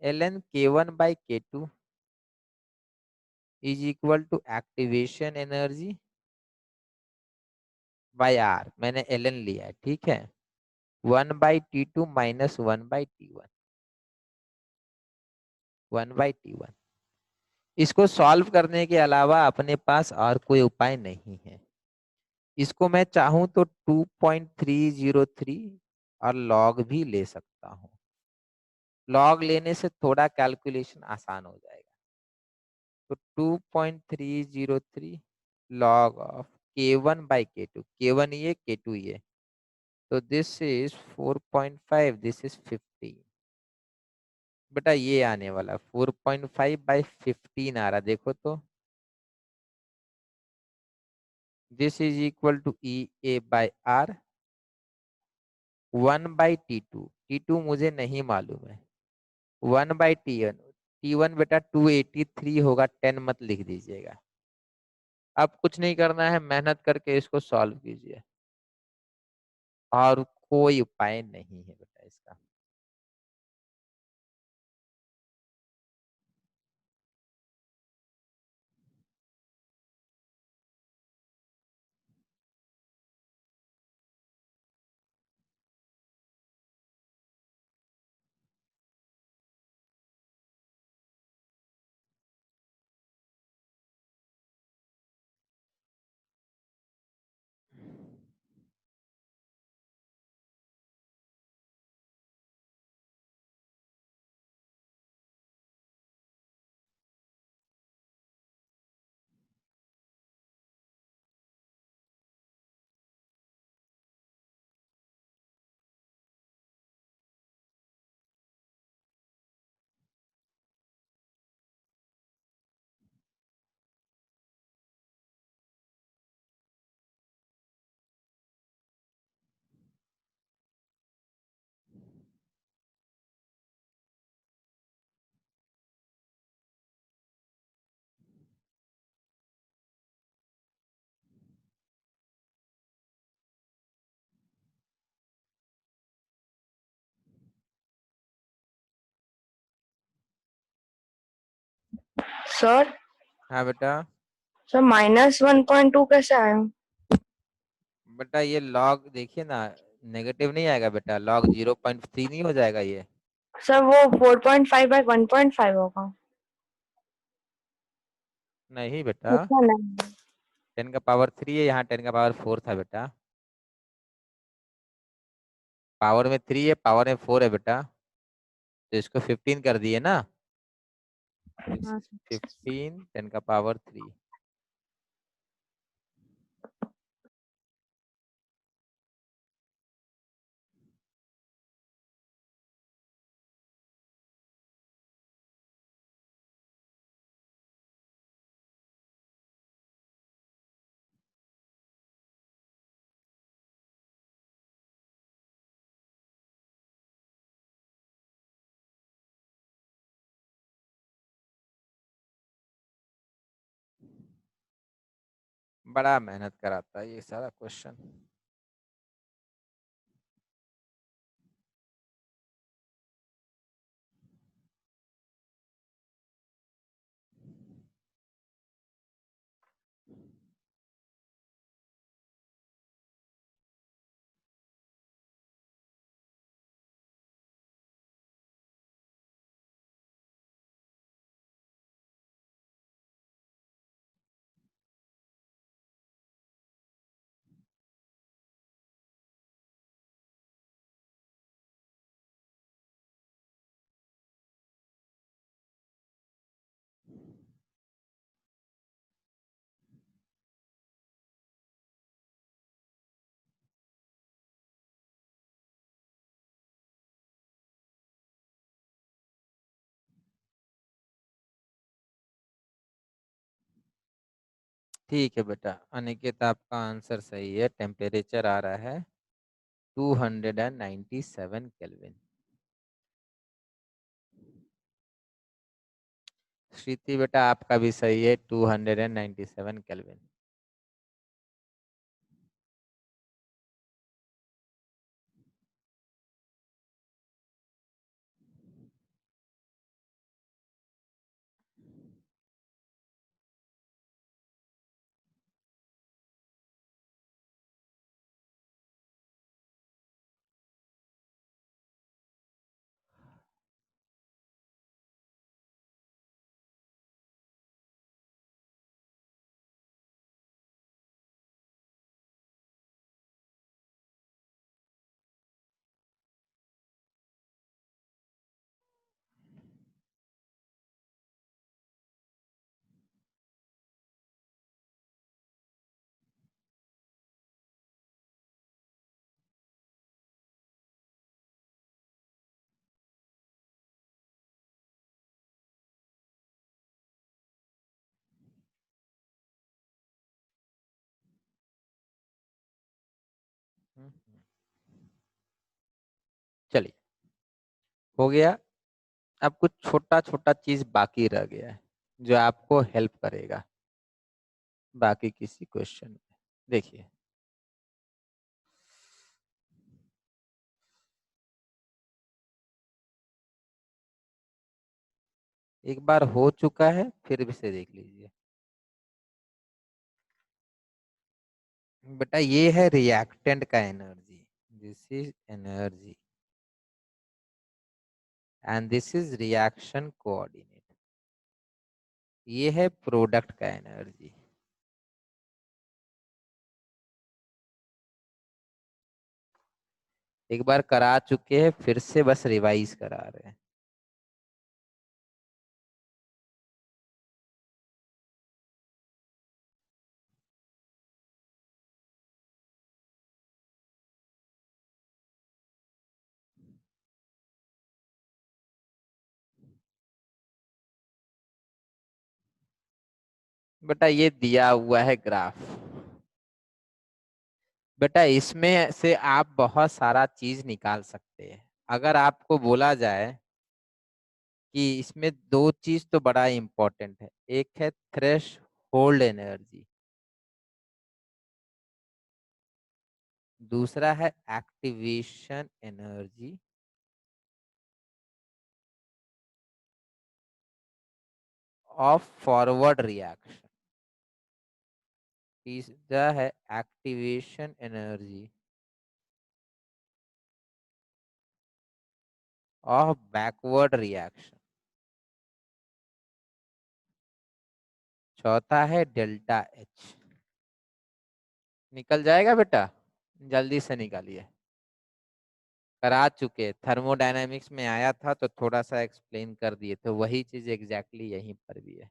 ln K1/K2 is equal to activation energy by R। मैंने ln लिया है, ठीक है। 1/T2 minus 1/T1, 1/T1। इसको सॉल्व करने के अलावा अपने पास और कोई उपाय नहीं है। इसको मैं चाहूं तो 2.303 और लॉग भी ले सकता हूं। लॉग लेने से थोड़ा कैलकुलेशन आसान हो जाएगा। तो 2.303 लॉग ऑफ K1/K2, K1 ये K2 ये, तो दिस इज 4.5, दिस इज 15। बेटा ये आने वाला 4.5/15 आ रहा, देखो तो। This is equal to EA/R 1/T2। T2 मुझे नहीं मालूम है। 1/T1, T1 बेटा 283 होगा, 10 मत लिख दीजिएगा। अब कुछ नहीं करना है, मेहनत करके इसको सॉल्व कीजिए, और कोई उपाय नहीं है बेटा इसका। सर हाँ बेटा। सर -1.2 कैसे आया? बेटा ये लॉग देखिए ना, नेगेटिव नहीं आएगा बेटा, लॉग 0.3 नहीं हो जाएगा ये। सर वो 4.5/1.5 होगा। नहीं बेटा, अच्छा नहीं। 10 का पावर 3 है, यहाँ 10 का पावर 4 था बेटा। पावर में 3 है, पावर में 4 है बेटा, तो इसको 15 कर दिए ना। हाँ, 15 10 का पावर 3। बड़ा मेहनत कराता है ये सारा क्वेश्चन। ठीक है बेटा, अनिकेत आपका आंसर सही है। टेम्परेचर आ रहा है 297 केल्विन। श्रुति बेटा आपका भी सही है, 297 केल्विन। चलिए हो गया। अब कुछ छोटा छोटा चीज बाकी रह गया है जो आपको हेल्प करेगा बाकी किसी क्वेश्चन में। देखिए एक बार हो चुका है, फिर भी से देख लीजिए बेटा। ये है रिएक्टेंट का energy, this is energy and this is reaction coordinate. ये है प्रोडक्ट का एनर्जी। एक बार करा चुके हैं, फिर से बस रिवाइज करा रहे हैं। बेटा ये दिया हुआ है ग्राफ। बेटा इसमें से आप बहुत सारा चीज निकाल सकते हैं। अगर आपको बोला जाए कि इसमें दो चीज तो बड़ा इंपॉर्टेंट है, एक है थ्रेश होल्ड एनर्जी, दूसरा है activation energy of forward reaction. तीसरा है activation energy of backward reaction. चौथा है डेल्टा एच। निकल जाएगा बेटा, जल्दी से निकालिए। करा चुके, थर्मोडायनेमिक्स में आया था तो थोड़ा सा एक्सप्लेन कर दिए थे, वही चीज एग्जैक्टली यहीं पर भी है।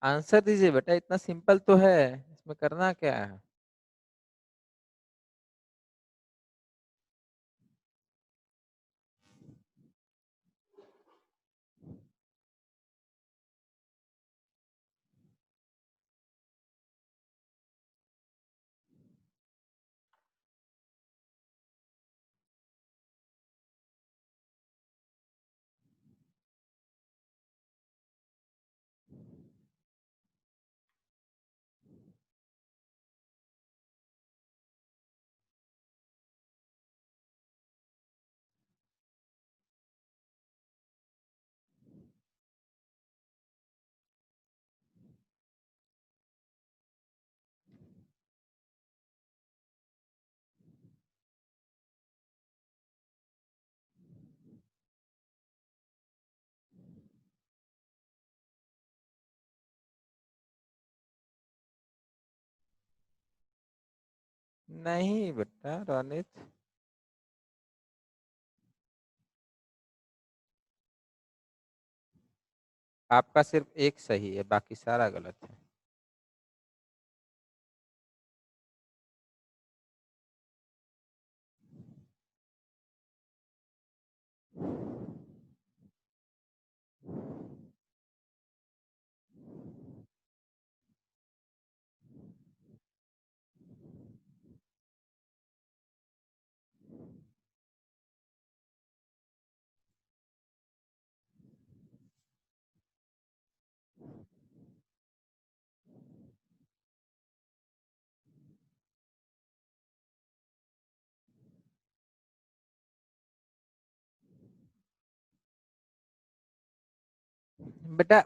आंसर दीजिए बेटा, इतना सिंपल तो है, इसमें करना क्या है। नहीं बेटा रोनित, आपका सिर्फ एक सही है, बाकी सारा गलत है। बेटा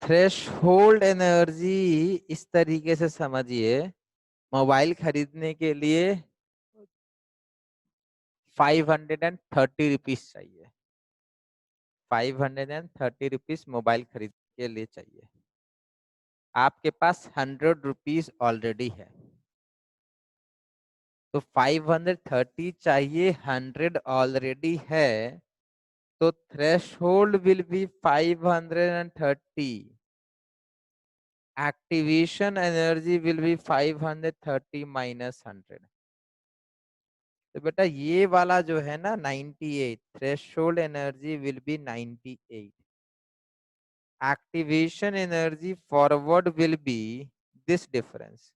थ्रेशहोल्ड एनर्जी इस तरीके से समझिए, मोबाइल खरीदने के लिए 530 रुपीज चाहिए, 530 रुपीज मोबाइल खरीद के लिए चाहिए। आपके पास 100 रुपीज ऑलरेडी है, तो 530 चाहिए, 100 ऑलरेडी है, तो threshold will be 530, activation energy will be 530 minus 100। तो बेटा ये वाला जो है ना 98, threshold energy will be 98, activation energy forward will be this difference,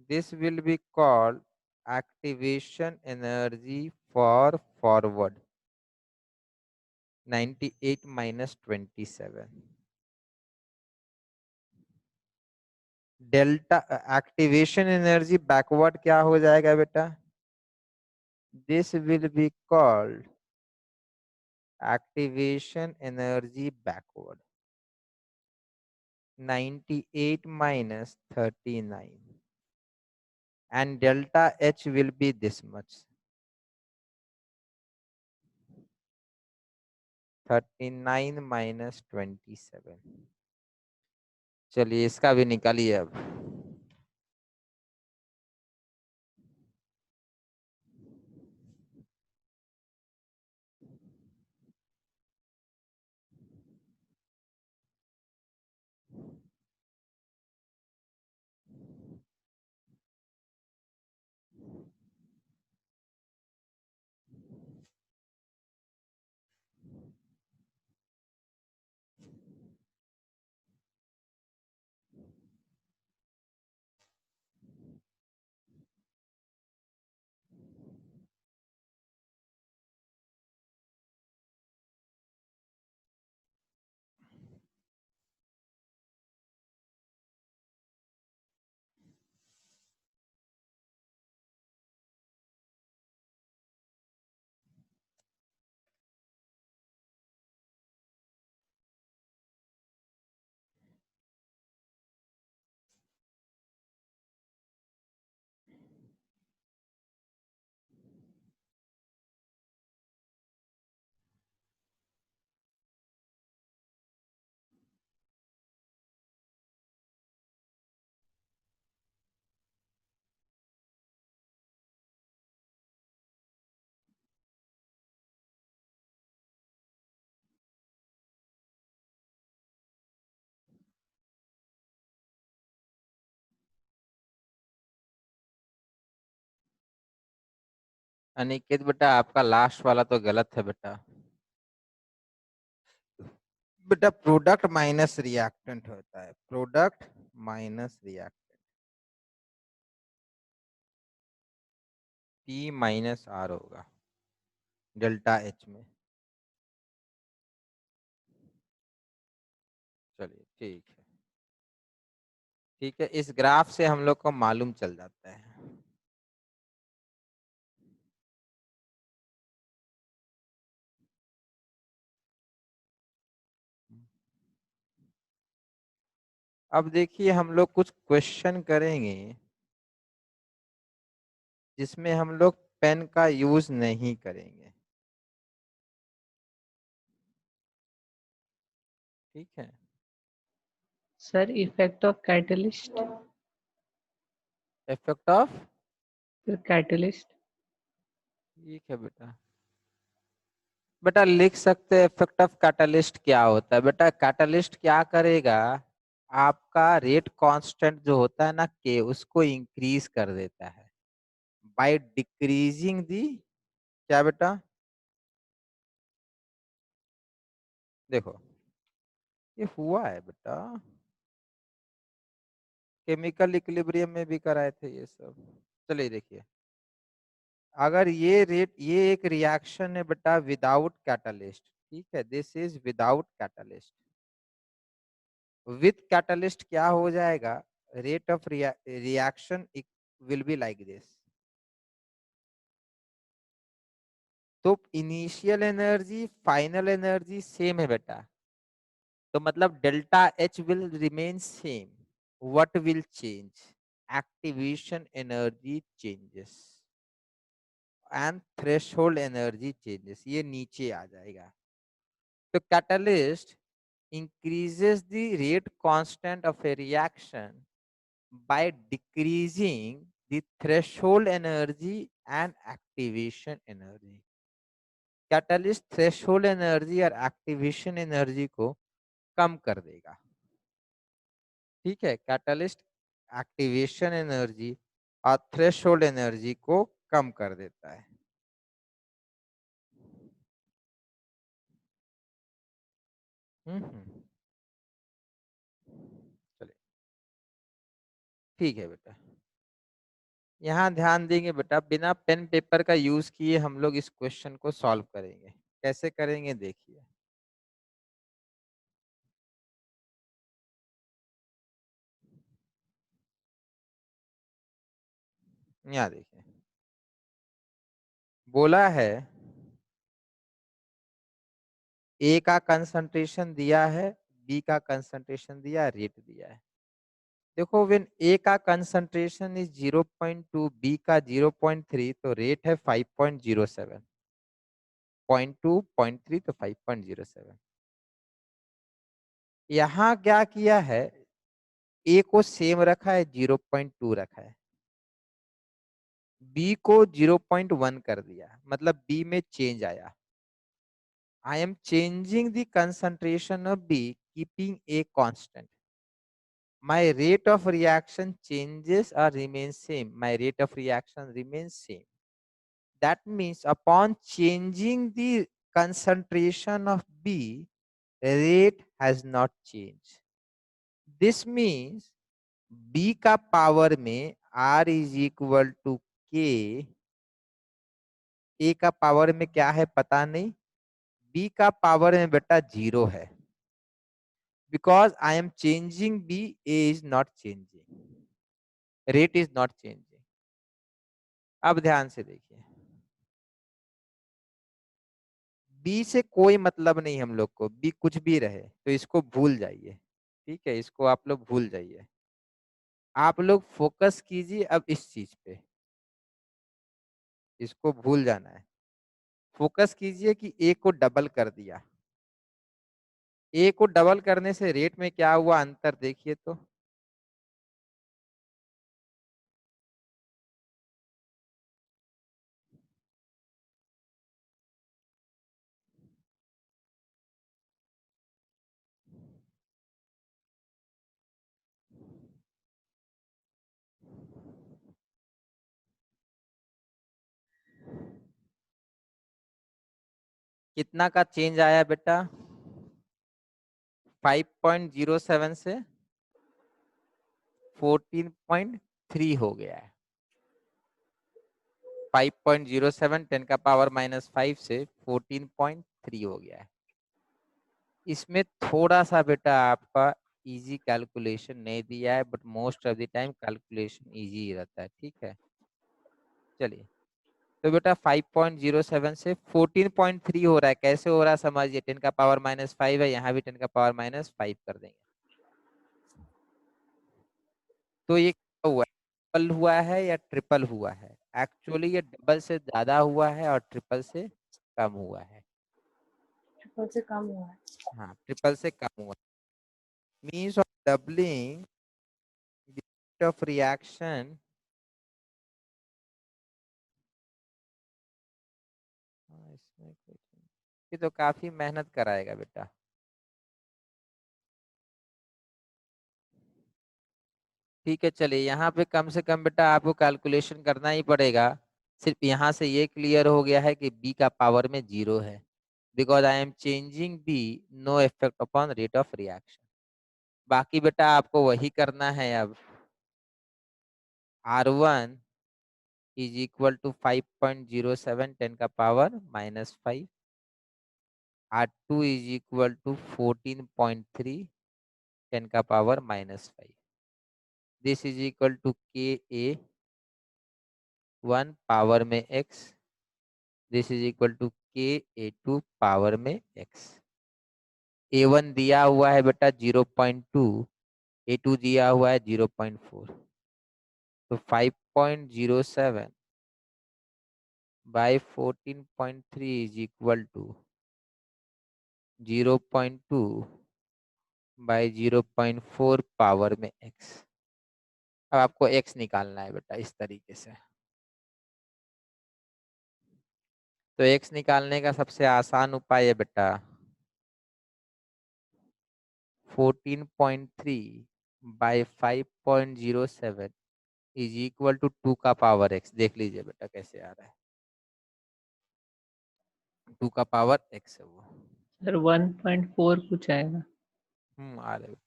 this will be called activation energy for forward, 98 minus 27, delta activation energy backward क्या हो जाएगा बेटा, this will be called activation energy backward, 98 minus 39, and delta H will be this much, 39 minus 27। चलिए इसका भी निकालिए अब। अनिकेत बेटा आपका लास्ट वाला तो गलत है बेटा, बेटा प्रोडक्ट माइनस रिएक्टेंट होता है, product minus reactant, P minus R होगा डेल्टा एच में। चलिए ठीक है, ठीक है, इस ग्राफ से हम लोग को मालूम चल जाता है। अब देखिए हम लोग कुछ क्वेश्चन करेंगे जिसमें हम लोग पेन का यूज नहीं करेंगे, ठीक है। Sir effect of catalyst, effect of, फिर कैटलिस्ट। ठीक है बेटा। बेटा लिख सकते हैं इफेक्ट ऑफ कैटलिस्ट क्या होता है। बेटा कैटलिस्ट क्या करेगा, आपका रेट कांस्टेंट जो होता है ना के, उसको इंक्रीज कर देता है बाय डिक्रीजिंग दी, क्या बेटा, देखो ये हुआ है बेटा, केमिकल इक्विलिब्रियम में भी कराए थे ये सब। चलिए देखिए, अगर ये एक रिएक्शन है बेटा विदाउट कैटलिस्ट, ठीक है, this is without catalyst. With catalyst क्या हो जाएगा, rate of reaction will be like this. तो initial energy final energy same है बेटा, तो मतलब delta H will remain same, what will change, activation energy changes and threshold energy changes, ये नीचे आ जाएगा। तो catalyst increases the rate constant of a reaction by decreasing the threshold energy and activation energy. Catalyst threshold energy और activation energy को कम कर देगा, ठीक है। कैटलिस्ट एक्टिवेशन एनर्जी और थ्रेशोल्ड एनर्जी को कम कर देता है। चलिए ठीक है बेटा, यहाँ ध्यान देंगे बेटा, बिना पेन पेपर का यूज किए हम लोग इस क्वेश्चन को सॉल्व करेंगे। कैसे करेंगे देखिए, यहाँ देखिए, बोला है ए का कंसंट्रेशन दिया है, बी का कंसंट्रेशन दिया है, रेट दिया है। देखो व्हेन ए का कंसंट्रेशन इज 0.2, बी का 0.3, तो रेट है 5.07, 0.2 0.3 तो 5.07। यहाँ क्या किया है, ए को सेम रखा है, 0.2 रखा है, बी को 0.1 कर दिया, मतलब बी में चेंज आया। I am changing the concentration of B, keeping A constant. My rate of reaction changes or remains same. My rate of reaction remains same. That means upon changing the concentration of B, rate has not changed. This means B का power में R is equal to K, A का power में क्या है पता नहीं, B का power में बेटा 0 है। Because I am changing B, A is not changing, rate is not changing। अब ध्यान से देखिए, B से कोई मतलब नहीं हम लोग को, B कुछ भी रहे तो इसको भूल जाइए, ठीक है, इसको आप लोग भूल जाइए। आप लोग फोकस कीजिए अब इस चीज पे, इसको भूल जाना है। फोकस कीजिए कि A को डबल कर दिया, A को डबल करने से रेट में क्या हुआ अंतर देखिए तो, कितना का चेंज आया बेटा, 5.07 से 14.3 हो गया है। 5.07 10 का पावर -5 से 14.3 हो गया है। इसमें थोड़ा सा बेटा आपका इजी कैलकुलेशन नहीं दिया है, but most of the time calculation easy ही रहता है, ठीक है। चलिए, तो बेटा 5.07 से 14.3 हो रहा है, कैसे हो रहा है समझिए, 10 का पावर -5 है, यहाँ भी 10 का पावर -5 कर देंगे। तो ये क्या हुआ है, डबल हुआ है या ट्रिपल हुआ है? एक्चुअली ये डबल से ज्यादा हुआ है और ट्रिपल से कम हुआ है। ट्रिपल से कम हुआ है। हाँ, ट्रिपल से कम हुआ, means of doubling the rate of reaction इसमें ये तो काफी मेहनत कराएगा बेटा। ठीक है चलिए, यहाँ पे कम से कम बेटा आपको कैलकुलेशन करना ही पड़ेगा। सिर्फ यहाँ से ये क्लियर हो गया है कि b का पावर में 0 है, because I am changing b, no effect upon rate of reaction. बाकी बेटा आपको वही करना है। अब R1 इज इक्वल टू 5.07 10 का power -5, R2 is equal to 14.3 10 का power -5। This is equal to KA1 power में x, this is equal to KA2 power में x। A1 दिया हुआ है बेटा 0.2, A2 दिया हुआ है 0.4, तो 5.07 by 14.3 is equal to 0.2 by 0.4 power में x। अब आपको x निकालना है बेटा इस तरीके से। तो x निकालने का सबसे आसान उपाय है बेटा 14.3 बाई 5.07 इज इक्वल टू 2 का पावर x। देख लीजिए बेटा कैसे आ रहा है, 2 का पावर x है वो। सर 1.4 कुछ आएगा। आ रहा है बेटा।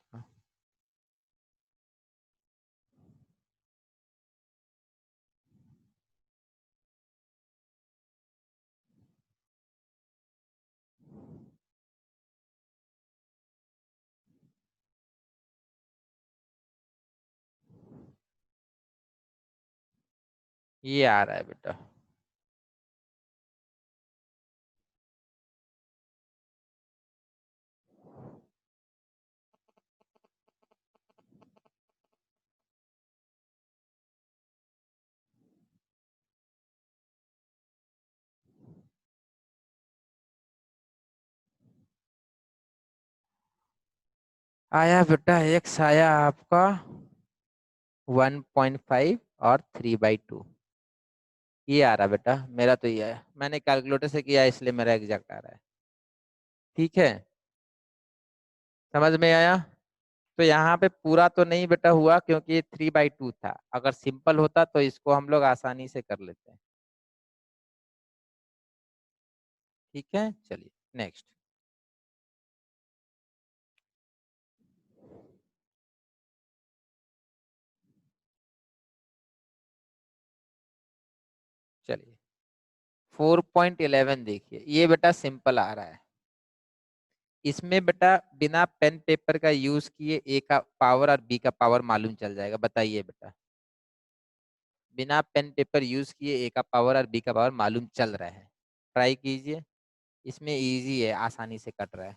ये आ रहा है बेटा। आया बेटा x आया आपका 1.5 और 3/2। ये आ रहा बेटा, मेरा तो ये है, मैंने कैलकुलेटर से किया इसलिए मेरा एग्जैक्ट आ रहा है। ठीक है, समझ में आया। तो यहाँ पे पूरा तो नहीं बेटा हुआ क्योंकि ये 3/2 था, अगर सिंपल होता तो इसको हम लोग आसानी से कर लेते हैं। ठीक है चलिए नेक्स्ट। चलिए 4.11 देखिए, ये बेटा सिंपल आ रहा है। इसमें बेटा बिना पेन पेपर का यूज किए ए का पावर और बी का पावर मालूम चल जाएगा। बताइए बेटा, बिना पेन पेपर यूज किए ए का पावर और बी का पावर मालूम चल रहा है। ट्राई कीजिए, इसमें इजी है, आसानी से कट रहा है।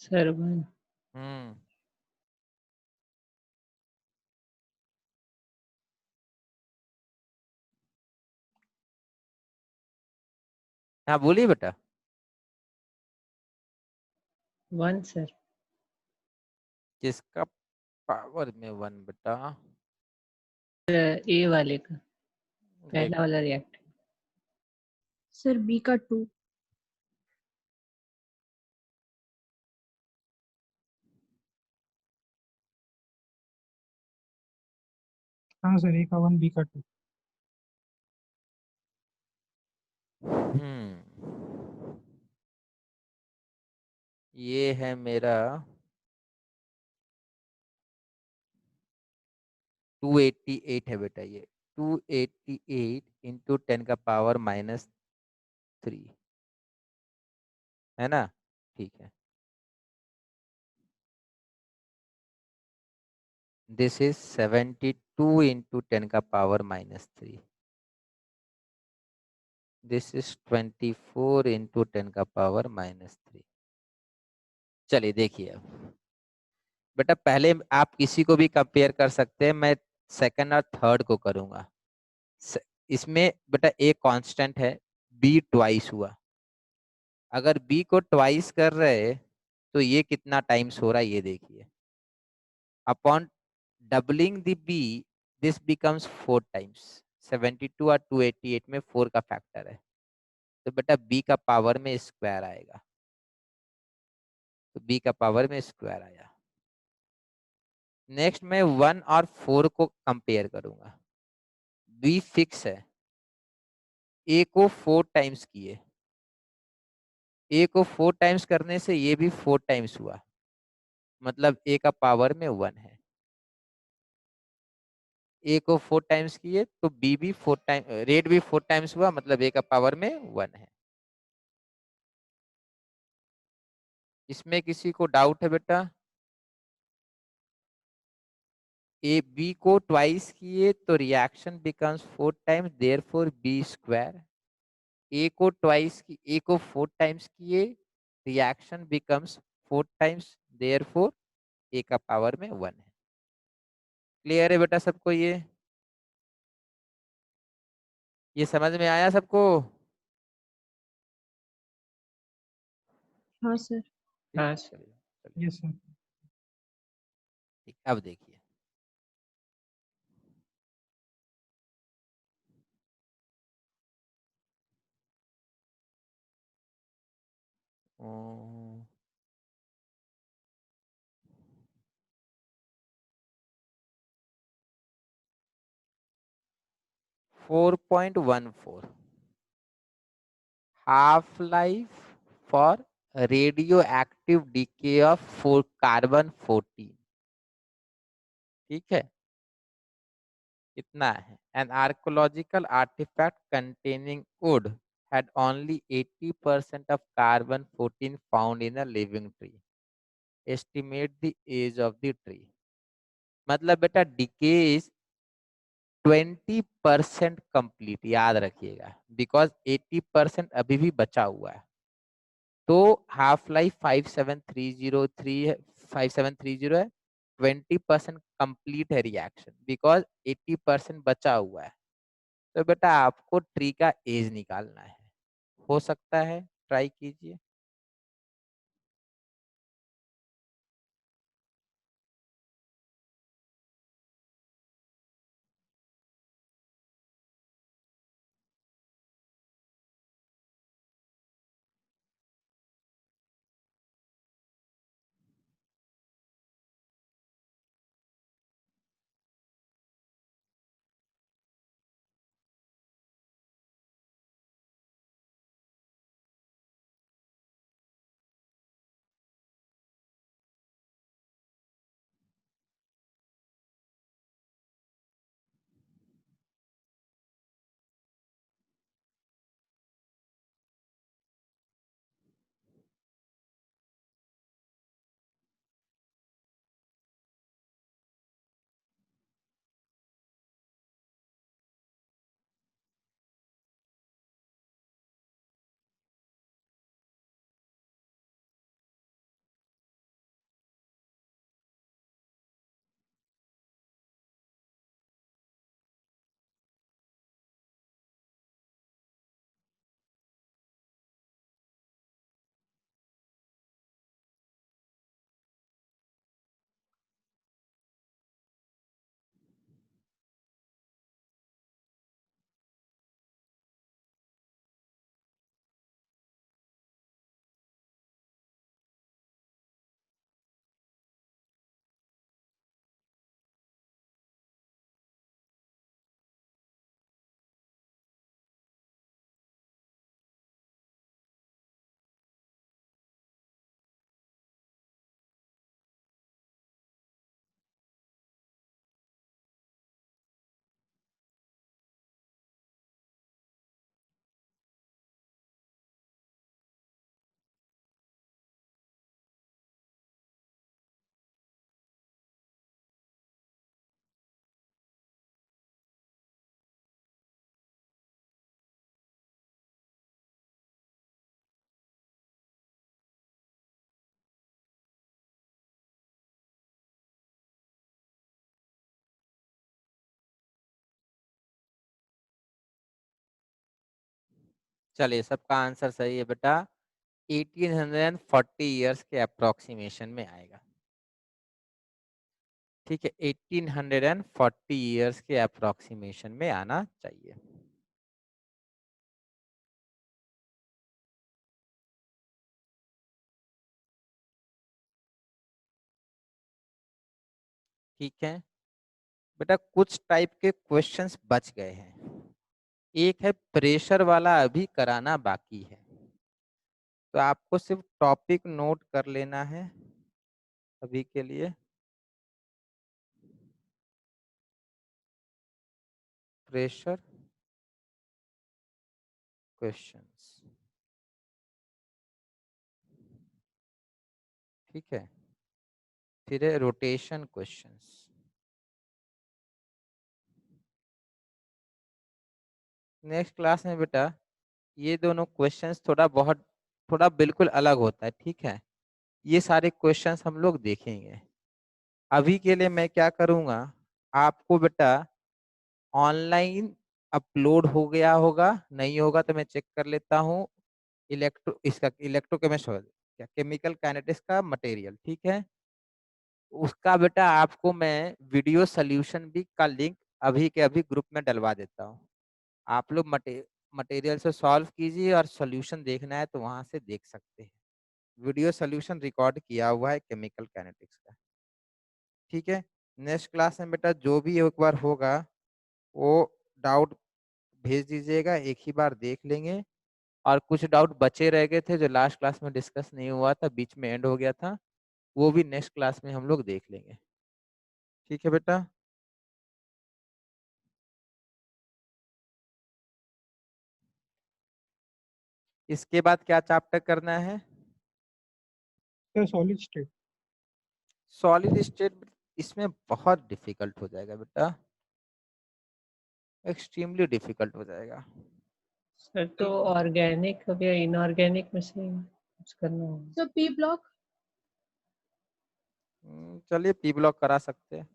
सर 1। हम्म हाँ बोलिए बेटा। 1 सर। किसका पावर में 1 बेटा? ए वाले का देख, पहला वाला रिएक्ट। सर बी का 2। हाँ सर, ए का 1 बी का 2। ये है मेरा 288 है बेटा ये, 288 इंटू 10⁻³ है ना, ठीक है। This is 72 into 10⁻³ this is 24 into 10⁻³। चलिए देखिए अब बेटा, पहले आप किसी को भी कंपेयर कर सकते हैं, मैं सेकंड और थर्ड को करूंगा। इसमें बेटा एक कांस्टेंट है, बी ट्वाइस हुआ। अगर बी को ट्वाइस कर रहे तो ये कितना टाइम्स हो रहा है ये देखिए। Upon doubling the B this becomes 4 times. 72 और 288 में 4 का फैक्टर है, तो बेटा बी का पावर में स्क्वायर आएगा, तो बी का पावर में स्क्वायर आया। नेक्स्ट मैं 1 और 4 को कंपेयर करूंगा। बी फिक्स है, ए को 4 टाइम्स किए, ए को 4 टाइम्स करने से ये भी 4 टाइम्स हुआ, मतलब ए का पावर में 1 है। ए को 4 टाइम्स किए तो बी भी 4 टाइम, रेड भी 4 टाइम्स हुआ, मतलब ए का पावर में 1 है। इसमें किसी को डाउट है बेटा? ए बी को ट्वाइस किए तो reaction becomes 4 times, therefore B square. A को ट्वाइस की, ए को 4 टाइम्स किए, reaction becomes 4 times, therefore A का पावर में 1 है। क्लियर है बेटा सबको? ये समझ में आया सबको? हाँ सर। हाँ ठीक, सर। चलिए चलिए यस सर। ठीक, अब देखिए अम्म, 4.14 half life for radioactive decay of carbon 14। ठीक है, कितना है? An archaeological artifact containing wood had only 80% of carbon 14 found in a living tree। Estimate the age of the tree। मतलब बेटा डिके इज 20% कंप्लीट, याद रखिएगा, बिकॉज 80% अभी भी बचा हुआ है। तो हाफ लाइफ 5730 है, 5730 है, 20% कंप्लीट है रिएक्शन, बिकॉज 80% बचा हुआ है। तो बेटा आपको ट्री का एज निकालना है, हो सकता है, ट्राई कीजिए। चलिए, सबका आंसर सही है बेटा। 1840 ईयर्स के अप्रोक्सीमेशन में आएगा। ठीक है, 1840 ईयर्स के अप्रोक्सीमेशन में आना चाहिए। ठीक है बेटा, कुछ टाइप के क्वेश्चंस बच गए हैं। एक है प्रेशर वाला, अभी कराना बाकी है, तो आपको सिर्फ टॉपिक नोट कर लेना है अभी के लिए। प्रेशर क्वेश्चंस, ठीक है। फिर है रोटेशन क्वेश्चंस। नेक्स्ट क्लास में बेटा ये दोनों क्वेश्चंस थोड़ा बिल्कुल अलग होता है, ठीक है। ये सारे क्वेश्चंस हम लोग देखेंगे। अभी के लिए मैं क्या करूँगा, आपको बेटा ऑनलाइन अपलोड हो गया होगा, नहीं होगा तो मैं चेक कर लेता हूँ। इसका इलेक्ट्रोकेमिस्ट क्या केमिकल काइनेटिक्स का मटेरियल, ठीक है। उसका बेटा आपको मैं वीडियो सोल्यूशन भी का लिंक अभी के अभी ग्रुप में डलवा देता हूँ। आप लोग मटेरियल से सॉल्व कीजिए, और सॉल्यूशन देखना है तो वहां से देख सकते हैं। वीडियो सोल्यूशन रिकॉर्ड किया हुआ है केमिकल काइनेटिक्स का, ठीक है। नेक्स्ट क्लास में बेटा जो भी एक बार होगा वो डाउट भेज दीजिएगा, एक ही बार देख लेंगे। और कुछ डाउट बचे रह गए थे जो लास्ट क्लास में डिस्कस नहीं हुआ था, बीच में एंड हो गया था, वो भी नेक्स्ट क्लास में हम लोग देख लेंगे। ठीक है बेटा। इसके बाद क्या चैप्टर करना है? Sir solid state. Solid state इसमें बहुत डिफिकल्ट हो जाएगा बेटा, एक्सट्रीमली डिफिकल्ट हो जाएगा। सर तो ऑर्गेनिक या इनऑर्गेनिक में से कुछ करना होगा। Sir P block. चलिए पी ब्लॉक करा सकते हैं।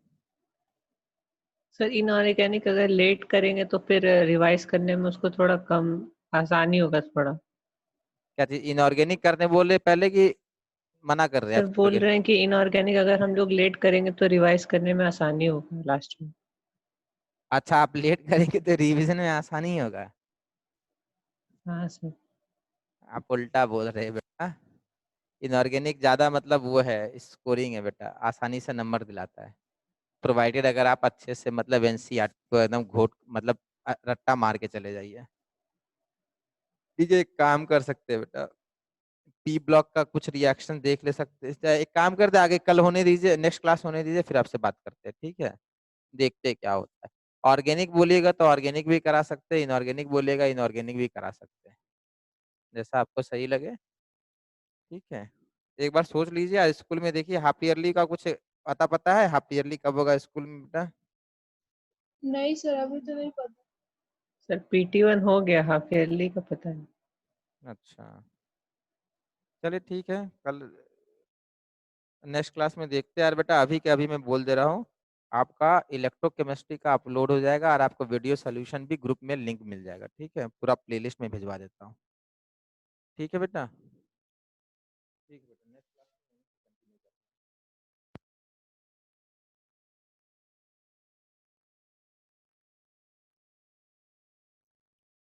सर इनऑर्गेनिक अगर लेट करेंगे तो फिर रिवाइज करने में उसको थोड़ा कम आसानी होगा थोड़ा। क्या चीज इनऑर्गेनिक करने बोले पहले, कि मना कर रहे हैं सर आप बोल छोड़ के? रहे हैं कि इनऑर्गेनिक अगर हम लोग लेट करेंगे तो रिवाइज करने में आसानी होगा लास्ट में। अच्छा, आप लेट करेंगे तो रिवीजन में आसानी होगा। हाँ सर। आप उल्टा बोल रहे हैं बेटा। इनऑर्गेनिक ज्यादा मतलब वो है, स्कोरिंग है बेटा, आसानी से नंबर दिलाता है, प्रोवाइडेड अगर आप अच्छे से मतलब एनसीईआरटी को एकदम घोट मतलब रट्टा मार के चले जाइए। ठीक है, एक काम कर सकते हैं बेटा, पी ब्लॉक का कुछ रिएक्शन देख ले सकते हैं। एक काम करते हैं, आगे कल होने दीजिए, नेक्स्ट क्लास होने दीजिए, फिर आपसे बात करते हैं, ठीक है। देखते हैं क्या होता है। ऑर्गेनिक बोलिएगा तो ऑर्गेनिक भी करा सकते हैं, इनऑर्गेनिक बोलिएगा इनऑर्गेनिक भी करा सकते हैं, जैसा आपको सही लगे। ठीक है, एक बार सोच लीजिए। आज स्कूल में देखिए हाफ ईयरली का कुछ पता है, हाफ ईयरली कब होगा स्कूल में बेटा? नहीं सर अभी तो नहीं पता। सर PT1 हो गया, हाफ ईयरली का पता है। अच्छा, चलिए ठीक है, कल नेक्स्ट क्लास में देखते हैं यार बेटा। अभी के अभी मैं बोल दे रहा हूँ, आपका इलेक्ट्रोकेमिस्ट्री का अपलोड हो जाएगा, और आपको वीडियो सोल्यूशन भी ग्रुप में लिंक मिल जाएगा, ठीक है। पूरा प्लेलिस्ट में भिजवा देता हूँ, ठीक है बेटा। ठीक है बेटा, नेक्स्ट क्लास में कंटिन्यू